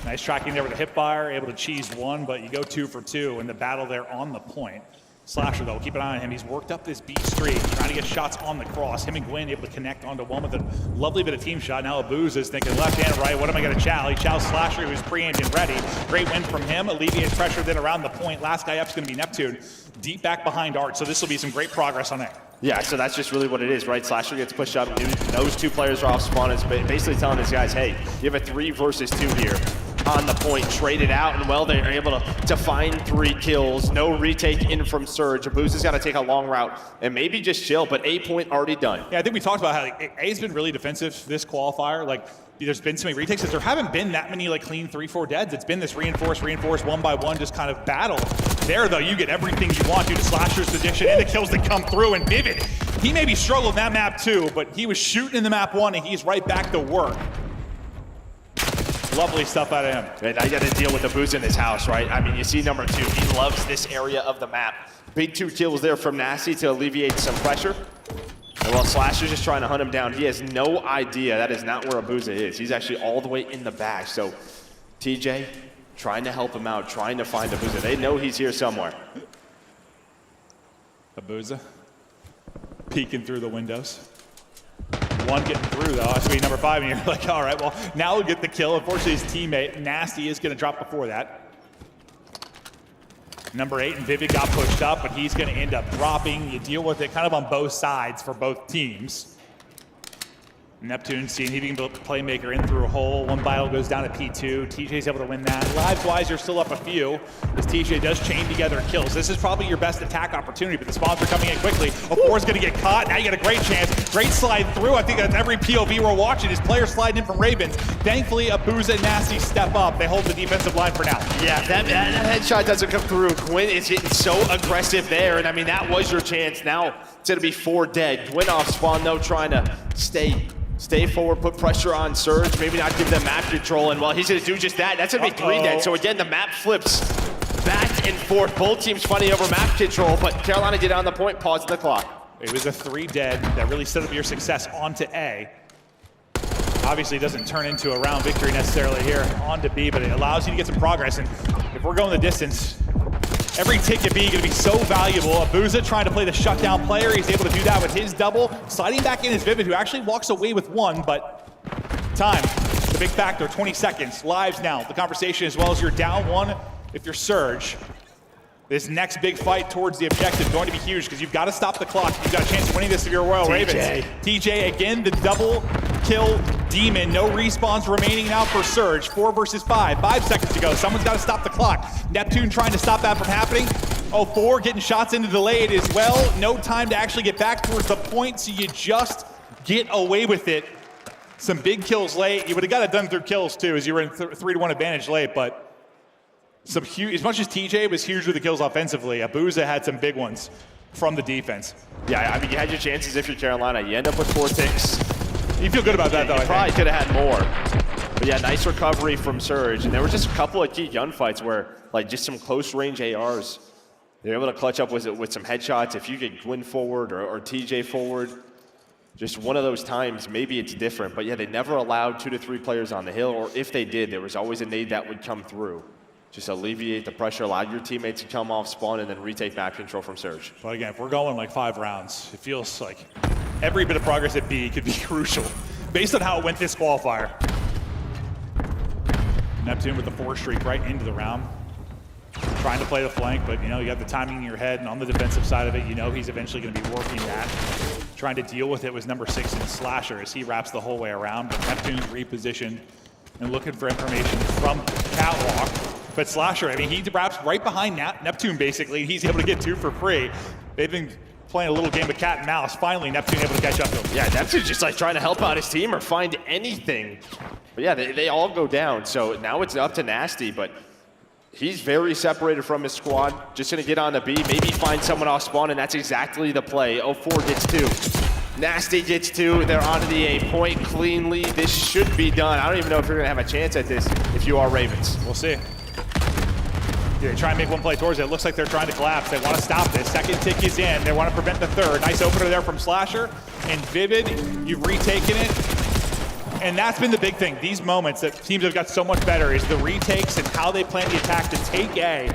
Nice tracking there with a hip fire, able to cheese 1, but you go 2 for 2 in the battle there on the point. Slasher, though, keep an eye on him. He's worked up this B streak, trying to get shots on the cross. Him and Gwyn able to connect onto one with a lovely bit of team shot. Now Abuz is thinking left and right. What am I going to chow? He chows Slasher, who's pre-aimed and ready. Great win from him. Alleviates pressure then around the point. Last guy up is going to be Neptune. Deep back behind Art, so this will be some great progress on that. Yeah, so that's just really what it is, right? Slasher gets pushed up. Those 2 players are off spawn. It's basically telling these guys, hey, you have a 3 versus 2 here. On the point, trade it out, and well, they're able to find 3 kills. No retake in from Surge. Abuz has got to take a long route and maybe just chill, but A point already done. Yeah, I think we talked about how like, A's been really defensive this qualifier. Like, there's been so many retakes that there haven't been that many like clean 3-4 deads. It's been this reinforce, one by one, just kind of battle. There, though, you get everything you want due to Slasher's position and the kills that come through. And Vivid, he maybe struggled in that map too, but he was shooting in the map 1 and he's right back to work. Lovely stuff out of him. And I got to deal with the Abuz in his house, right? I mean, you see number 2, he loves this area of the map. Big 2 kills there from Nasty to alleviate some pressure. And while Slasher's just trying to hunt him down, he has no idea that is not where Abuz is. He's actually all the way in the back. So TJ trying to help him out, trying to find Abuz. They know he's here somewhere. Abuz peeking through the windows. 1 getting through, though. That's going to be number 5, and you're like, all right, well, now we'll get the kill. Unfortunately, his teammate, Nasty, is going to drop before that. Number 8 and Vivid got pushed up, but he's going to end up dropping. You deal with it kind of on both sides for both teams. Neptune seeing he can build playmaker in through a hole. 1 battle goes down to P2. TJ's able to win that. Lives-wise, you're still up a few as TJ does chain together kills. This is probably your best attack opportunity, but the spawns are coming in quickly. Is going to get caught. Now you get a great chance. Great slide through. I think that's every POV we're watching. His player sliding in from Ravens. Thankfully, Abuz and Nasty step up. They hold the defensive line for now. Yeah, that headshot doesn't come through. Gwyn is getting so aggressive there, and I mean, that was your chance. Now it's going to be 4 dead. Gwyn off spawn, though, trying to stay forward, put pressure on Surge, maybe not give them map control, and well, he's gonna do just that. That's gonna be 3 dead. So again, the map flips back and forth. Both teams fighting over map control, but Carolina get on the point, pausing the clock. It was a 3 dead that really set up your success onto A. Obviously, it doesn't turn into a round victory necessarily here onto B, but it allows you to get some progress. And if we're going the distance, every tick at B is going to be so valuable. Abuz trying to play the shutdown player. He's able to do that with his double. Sliding back in is Vivid, who actually walks away with 1, but time, the big factor, 20 seconds. Lives now, the conversation as well as you're down 1 if you're Surge. This next big fight towards the objective is going to be huge because you've got to stop the clock. You've got a chance of winning this if you're Royal Ravens. TJ, again, the double kill demon. No respawns remaining now for Surge. 4 versus 5. 5 seconds to go. Someone's got to stop the clock. Neptune trying to stop that from happening. 4 getting shots into delayed as well. No time to actually get back towards the point, so you just get away with it. Some big kills late. You would have got it done through kills too, as you were in 3-1 advantage late, but some huge, as much as TJ was huge with the kills offensively, Abuz had some big ones from the defense. Yeah, I mean, you had your chances if you're Carolina. You end up with 4 ticks. You feel good about that, though, You probably could have had more. But yeah, nice recovery from Surge. And there were just a couple of key gunfights where, like, just some close range ARs, they're able to clutch up with some headshots. If you get Gwyn forward or TJ forward, just one of those times, maybe it's different. But yeah, they never allowed 2 to 3 players on the hill, or if they did, there was always a nade that would come through. Just alleviate the pressure, allow your teammates to come off spawn, and then retake map control from Surge. But again, if we're going like 5 rounds, it feels like every bit of progress at B could be crucial based on how it went this qualifier. Neptune with the 4 streak right into the round. Trying to play the flank, but you know, you got the timing in your head, and on the defensive side of it, you know he's eventually going to be working that. Trying to deal with it was number 6 in Slasher as he wraps the whole way around, but Neptune's repositioned and looking for information from Catwalk. But Slasher, I mean, he wraps right behind Neptune basically. He's able to get 2 for free. They've been playing a little game of cat and mouse. Finally, Neptune able to catch up to him. Yeah, Neptune's just like trying to help out his team or find anything. But yeah, they all go down. So now it's up to Nasty, but he's very separated from his squad. Just gonna get on the B, maybe find someone off spawn, and that's exactly the play. 04 gets 2. Nasty gets 2. They're onto the A point cleanly. This should be done. I don't even know if you're gonna have a chance at this if you are Ravens. We'll see. Yeah, they try and make one play towards it. It looks like they're trying to collapse. They want to stop this. Second tick is in. They want to prevent the third. Nice opener there from Slasher. And Vivid, you've retaken it. And that's been the big thing. These moments that teams have got so much better is the retakes and how they plan the attack to take A.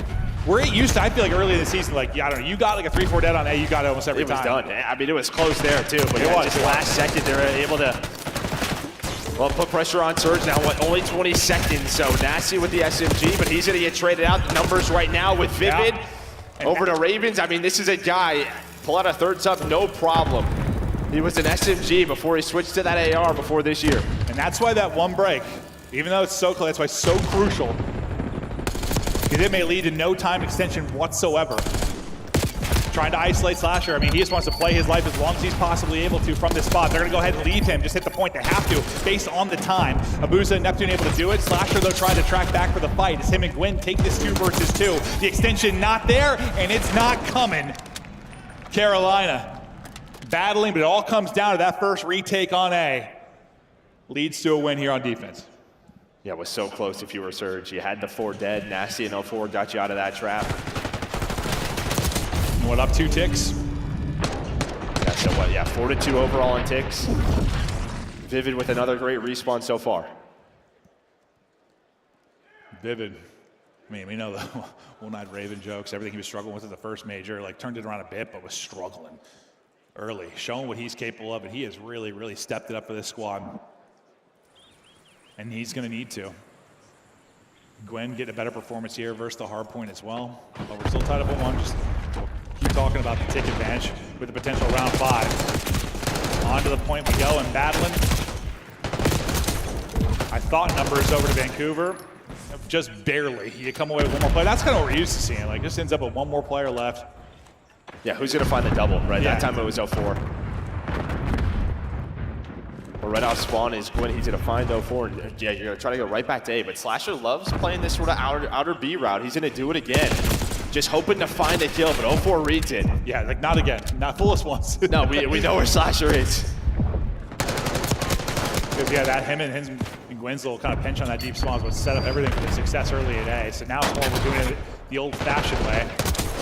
Where it used to, I feel like early in the season, like, yeah, I don't know, you got like a 3-4 dead on A, you got it almost every time. It was done. I mean, it was close there too, but yeah, just last second they were able to, well, put pressure on Surge now. What, only 20 seconds, so Nasty with the SMG, but he's gonna get traded out. The numbers right now with Vivid over to Ravens. I mean, this is a guy, pull out a third sub, no problem. He was an SMG before he switched to that AR before this year. And that's why that one break, even though it's so close, that's why it's so crucial. Because it may lead to no time extension whatsoever. Trying to isolate Slasher. I mean, he just wants to play his life as long as he's possibly able to from this spot. They're going to go ahead and leave him, just hit the point they have to, based on the time. Abuza and Neptune able to do it. Slasher, though, trying to track back for the fight. As him and Gwyn take this 2 versus 2. The extension not there, and it's not coming. Carolina battling, but it all comes down to that first retake on A. Leads to a win here on defense. Yeah, it was so close if you were Surge. You had the 4 dead. Nasty and 04 got you out of that trap. What, up 2 ticks? Yeah, so what, yeah, 4-2 overall in ticks. Vivid with another great respawn so far. Vivid. I mean, we know the one-eyed Raven jokes, everything he was struggling with at the first major, like turned it around a bit, but was struggling early, showing what he's capable of, and he has really, really stepped it up for this squad. And he's going to need to. Gwyn getting a better performance here versus the hard point as well. But we're still tied up at 1. Just keep talking about the tick advantage with the potential round 5. On to the point we go and battling. I thought numbers over to Vancouver. Just barely. You come away with 1 more player. That's kind of what we're used to seeing. Like, this ends up with 1 more player left. Yeah, who's going to find the double, right? Yeah. That time it was 04. Well, right off spawn is Gwyn. He's going to find 04. Yeah, you're going to try to go right back to A, but Slasher loves playing this sort of outer B route. He's going to do it again. Just hoping to find a kill, but 04 reads it. Yeah, like not again. Not fullest once. No, we know where Slasher is. Because, yeah, that him and Gwyn's little kind of pinch on that deep spawn is what set up everything for the success early in A. So now it's more we're doing it the old-fashioned way.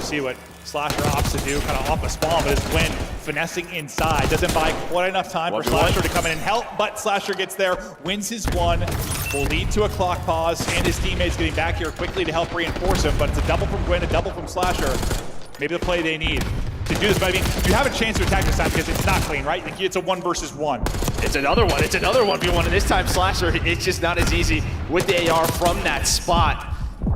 See what Slasher opts to do, kind of off a spawn, but it's Gwyn finessing inside. Doesn't buy quite enough time for Slasher to come in and help, but Slasher gets there, wins his 1, will lead to a clock pause, and his teammates getting back here quickly to help reinforce him, but it's a double from Gwyn, a double from Slasher. Maybe the play they need to do this, but I mean, you have a chance to attack this time because it's not clean, right? It's a 1 versus 1. It's another one. It's another 1v1, and this time Slasher, it's just not as easy with the AR from that spot.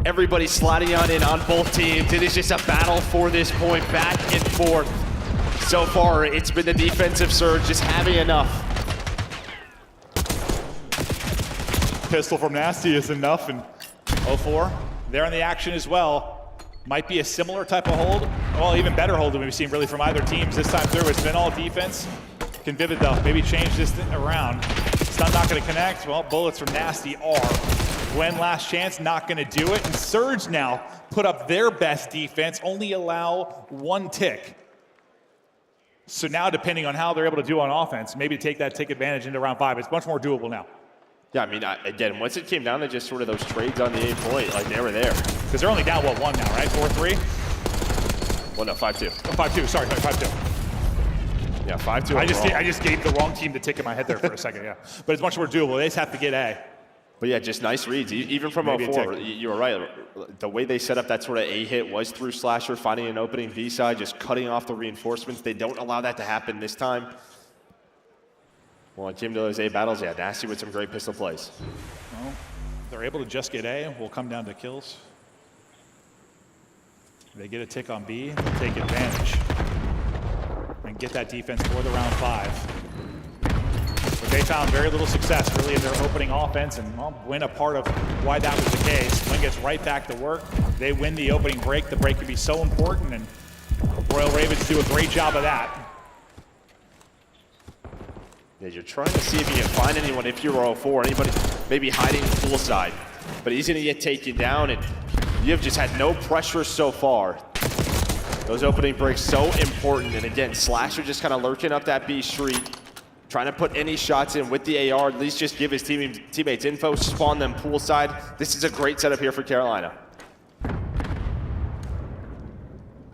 Everybody sliding on in on both teams. It is just a battle for this point, back and forth. So far, it's been the defensive Surge just having enough. Pistol from Nasty is enough, and 04, they're in the action as well. Might be a similar type of hold, well, even better hold than we've seen really from either teams this time through. It's been all defense. Can Vivid, though, maybe change this thing around? Stun not going to connect. Well, bullets from Nasty are. Gwyn, last chance, not going to do it. And Surge now put up their best defense, only allow 1 tick. So now, depending on how they're able to do on offense, maybe take that tick advantage into round 5. It's much more doable now. Yeah, I mean, again, once it came down to just sort of those trades on the 8 point, like they were there. Because they're only down, what, 1 now, right? 4-3? Well, no, 5-2. Oh, 5-2, sorry, 5-2. Yeah, 5-2. I just gave the wrong team the tick in my head there for a second, yeah. But it's much more doable. They just have to get A. But yeah, just nice reads. Even from Maybe 04, you were right. The way they set up that sort of A hit was through Slasher, finding an opening B side, just cutting off the reinforcements. They don't allow that to happen this time. Well, it came to those A battles, yeah, Nasty with some great pistol plays. Well, they're able to just get A. We'll come down to kills. They get a tick on B, they'll take advantage and get that defense for the round 5. But they found very little success really in their opening offense, and well, Gwyn a part of why that was the case. Gwyn gets right back to work. They win the opening break. The break can be so important, and Royal Ravens do a great job of that. Yeah, you're trying to see if you can find anyone if you're 04, anybody maybe hiding full side. But he's going to get taken down, and you have just had no pressure so far. Those opening breaks so important, and again, Slasher just kind of lurking up that B street, trying to put any shots in with the AR, at least just give his teammates info, spawn them poolside. This is a great setup here for Carolina.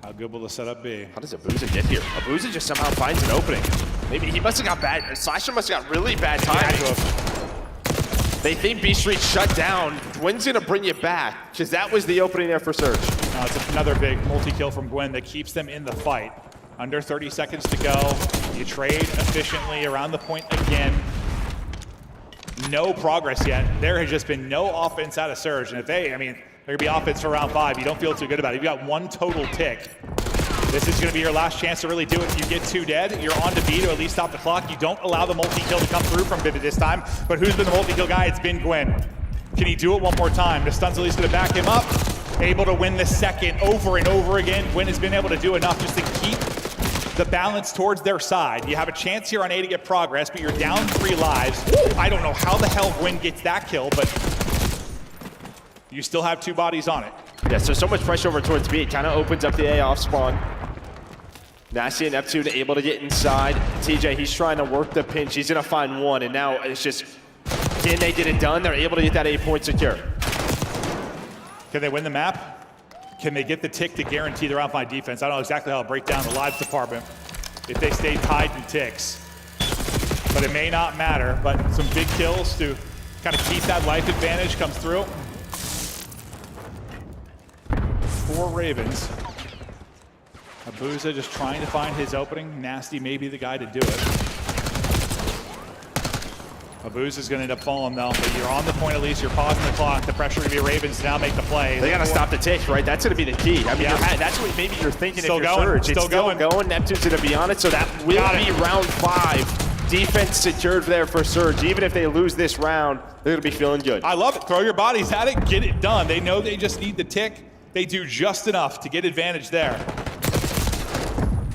How good will the setup be? How does Abuza get here? Abuza just somehow finds an opening. Maybe he must have got bad, Slasher must have got really bad timing. They think B Street shut down. Gwyn's gonna bring you back, because that was the opening there for Surge. It's another big multi-kill from Gwyn that keeps them in the fight. Under 30 seconds to go. You trade efficiently around the point again. No progress yet. There has just been no offense out of Surge. And if there could be offense for round 5. You don't feel too good about it. You've got 1 total tick. This is going to be your last chance to really do it. If you get 2 dead, you're on to B to at least stop the clock. You don't allow the multi-kill to come through from Vivid this time. But who's been the multi-kill guy? It's been Gwyn. Can he do it one more time? The stun's at least going to back him up. Able to win the second over and over again. Gwyn has been able to do enough just to keep the balance towards their side. You have a chance here on A to get progress, but you're down 3 lives. I don't know how the hell Gwyn gets that kill, but you still have 2 bodies on it. Yeah, so much pressure over towards B. It kind of opens up the A off spawn. Nasty and Neptune able to get inside. TJ, he's trying to work the pinch. He's going to find 1, and now it's just, can they get it done? They're able to get that 8 point secure. Can they win the map? Can they get the tick to guarantee the round 5 defense? I don't know exactly how to break down the lives department if they stay tied in ticks. But it may not matter, but some big kills to kind of keep that life advantage comes through. 4 Ravens. Abuza just trying to find his opening. Nasty may be the guy to do it. Abuza's going to end up falling though, but you're on the point at least. You're pausing the clock. The pressure going to be Ravens to now make the play. They got to stop the tick, right? That's going to be the key. I mean, yeah. That's what maybe you're thinking Still if you're going. Surge. It's still going. Neptune's going to be on it, so that will be round 5. Defense secured there for Surge. Even if they lose this round, they're going to be feeling good. I love it. Throw your bodies at it, get it done. They know they just need the tick. They do just enough to get advantage there.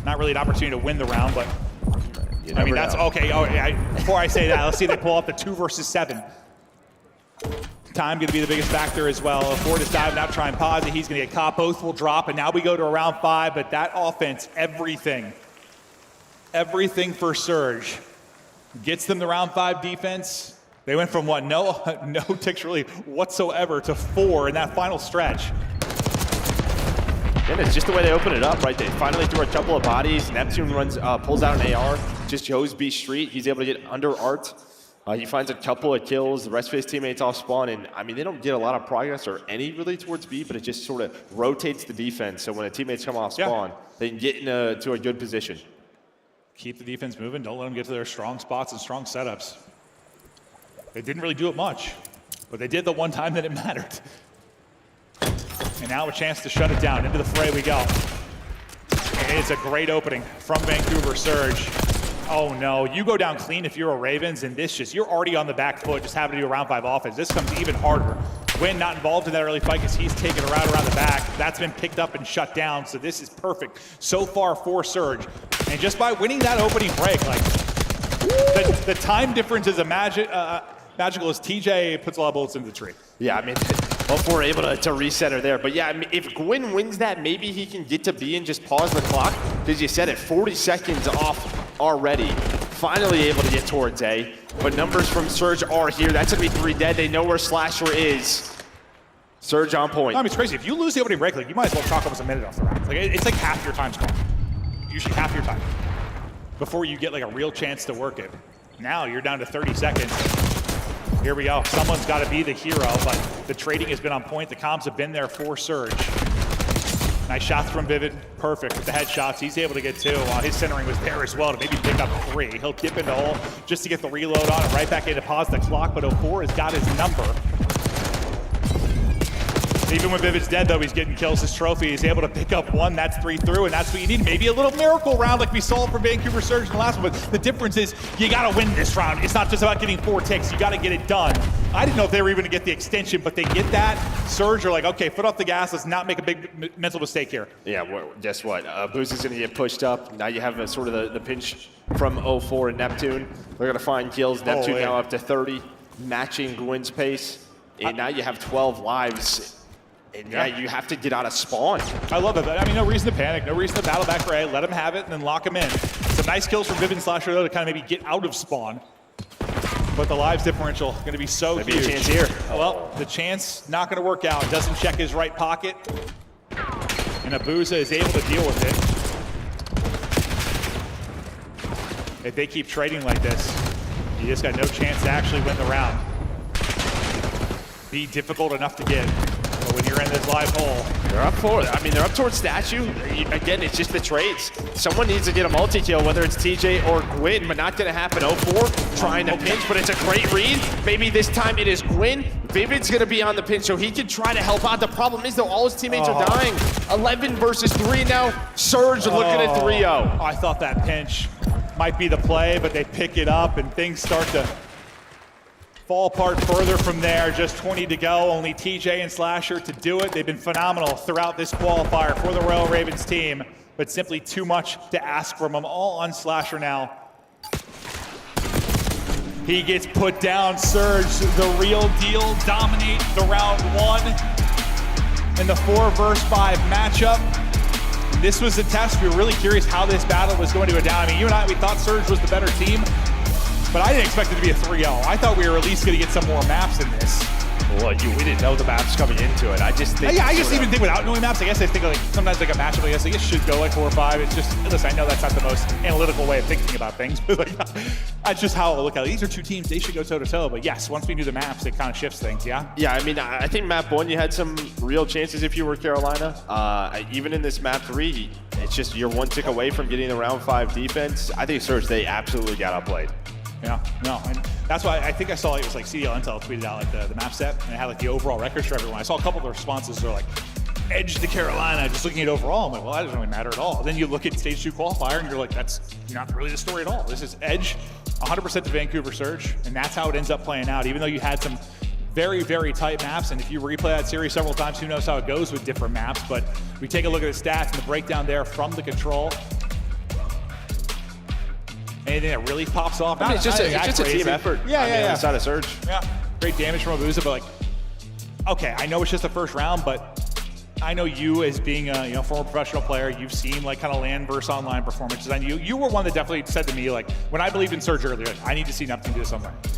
Not really an opportunity to win the round, but I mean, that's okay. Before I say that, let's see if they pull up the 2 versus 7. Time going to be the biggest factor as well. Ford is diving out, trying to pause it. He's going to get caught. Both will drop, and now we go to a round 5. But that offense, everything for Surge gets them the round 5 defense. They went from what? No ticks really whatsoever to 4 in that final stretch. And it's just the way they open it up, right? They finally threw a couple of bodies. Neptune pulls out an AR, just goes B Street. He's able to get under Art. He finds a couple of kills. The rest of his teammates off spawn, and I mean, they don't get a lot of progress or any really towards B, but it just sort of rotates the defense. So when the teammates come off spawn, they can get into a good position. Keep the defense moving. Don't let them get to their strong spots and strong setups. They didn't really do it much, but they did the one time that it mattered. And now a chance to shut it down. Into the fray we go. And it's a great opening from Vancouver Surge. Oh no, you go down clean if you're a Ravens, and you're already on the back foot, just having to do a round 5 offense. This comes even harder. Gwyn not involved in that early fight because he's taken a route around the back. That's been picked up and shut down, so this is perfect so far for Surge. And just by winning that opening break, like, the time difference is magical as TJ puts a lot of bullets into the tree. Yeah, I mean, both were able to reset her there. But yeah, I mean, if Gwyn wins that, maybe he can get to B and just pause the clock. Because you said it, 40 seconds off already. finally able to get towards A, but numbers from Surge are here. That's gonna be 3 dead. They know where Slasher is. Surge on point. I mean, it's crazy. If you lose the opening break, like, you might as well chalk almost a minute off the round. Like, it's like half your time's gone. Usually half your time before you get like a real chance to work it. Now you're down to 30 seconds. Here we go. Someone's got to be the hero, but the trading has been on point. The comms have been there for Surge. Nice shots from Vivid. Perfect with the headshots. He's able to get 2 while his centering was there as well to maybe pick up 3. He'll dip into hole just to get the reload on and right back in to pause the clock, but 04 has got his number. Even when Vivid's dead, though, he's getting kills. His trophy. He's able to pick up 1. That's 3 through, and that's what you need. Maybe a little miracle round like we saw from Vancouver Surge in the last one, but the difference is you got to win this round. It's not just about getting 4 ticks. You got to get it done. I didn't know if they were even going to get the extension, but they get that. Surge are like, okay, foot off the gas. Let's not make a big mental mistake here. Yeah, well, guess what? Booz is going to get pushed up. Now you have sort of the pinch from 04 and Neptune. They're going to find kills. Neptune now up to 30, matching Gwyn's pace. And now you have 12 lives. And yeah, you have to get out of spawn. I love it. I mean, no reason to panic, no reason to battle back for A. Let him have it and then lock him in. Some nice kills from Vivid and Slasher, though, to kind of maybe get out of spawn. But the lives differential going to be so huge. Maybe a chance here. Well, the chance not going to work out. Doesn't check his right pocket. And Abuza is able to deal with it. If they keep trading like this, you just got no chance to actually win the round. Be difficult enough to get. When you're in this live hole. They're up for it. I mean, they're up towards Statue. Again, it's just the trades. Someone needs to get a multi-kill, whether it's TJ or Gwyn, but not gonna happen. 04 trying to pinch, but it's a great read. Maybe this time it is Gwyn. Vivid's gonna be on the pinch, so he can try to help out. The problem is, though, all his teammates are dying. 11 versus 3 now. Surge looking at 3-0. I thought that pinch might be the play, but they pick it up and things start to fall apart further from there. Just 20 to go. Only TJ and Slasher to do it. They've been phenomenal throughout this qualifier for the Royal Ravens team, but simply too much to ask from them. All on Slasher now. He gets put down. Surge, the real deal, dominate the round 1 in the 4 versus 5 matchup. This was a test. We were really curious how this battle was going to go down. I mean, you and I, we thought Surge was the better team. But I didn't expect it to be a 3-0. I thought we were at least going to get some more maps in this. Well, we didn't know the maps coming into it. I just think. Yeah, I just even think without knowing maps, I guess I think like sometimes like a matchup, I guess it should go like 4 or 5. It's just, listen, I know that's not the most analytical way of thinking about things, but like, that's just how I look at it. These are 2 teams, they should go toe to toe. But yes, once we knew the maps, it kind of shifts things, yeah? Yeah, I mean, I think map 1, you had some real chances if you were Carolina. Even in this map 3, it's just you're 1 tick away from getting the round 5 defense. I think Surge, they absolutely got outplayed. Yeah, no, and that's why I think I saw it was like CDL Intel tweeted out like the map set and it had like the overall records for everyone. I saw a couple of the responses that are like, edge to Carolina, just looking at overall. I'm like, well, that doesn't really matter at all. Then you look at stage 2 qualifier and you're like, that's not really the story at all. This is edge 100% to Vancouver Surge, and that's how it ends up playing out. Even though you had some very, very tight maps, and if you replay that series several times, who knows how it goes with different maps, but we take a look at the stats and the breakdown there from the control. Anything that really pops off? I mean, it's just a team effort. Yeah, on the side of Surge. Yeah, great damage from Abuza, but like, okay, I know it's just the first round, but I know you as being a former professional player, you've seen like kind of LAN versus online performances, and you were one that definitely said to me like, when I believed in Surge earlier, like, I need to see Neptune do this online.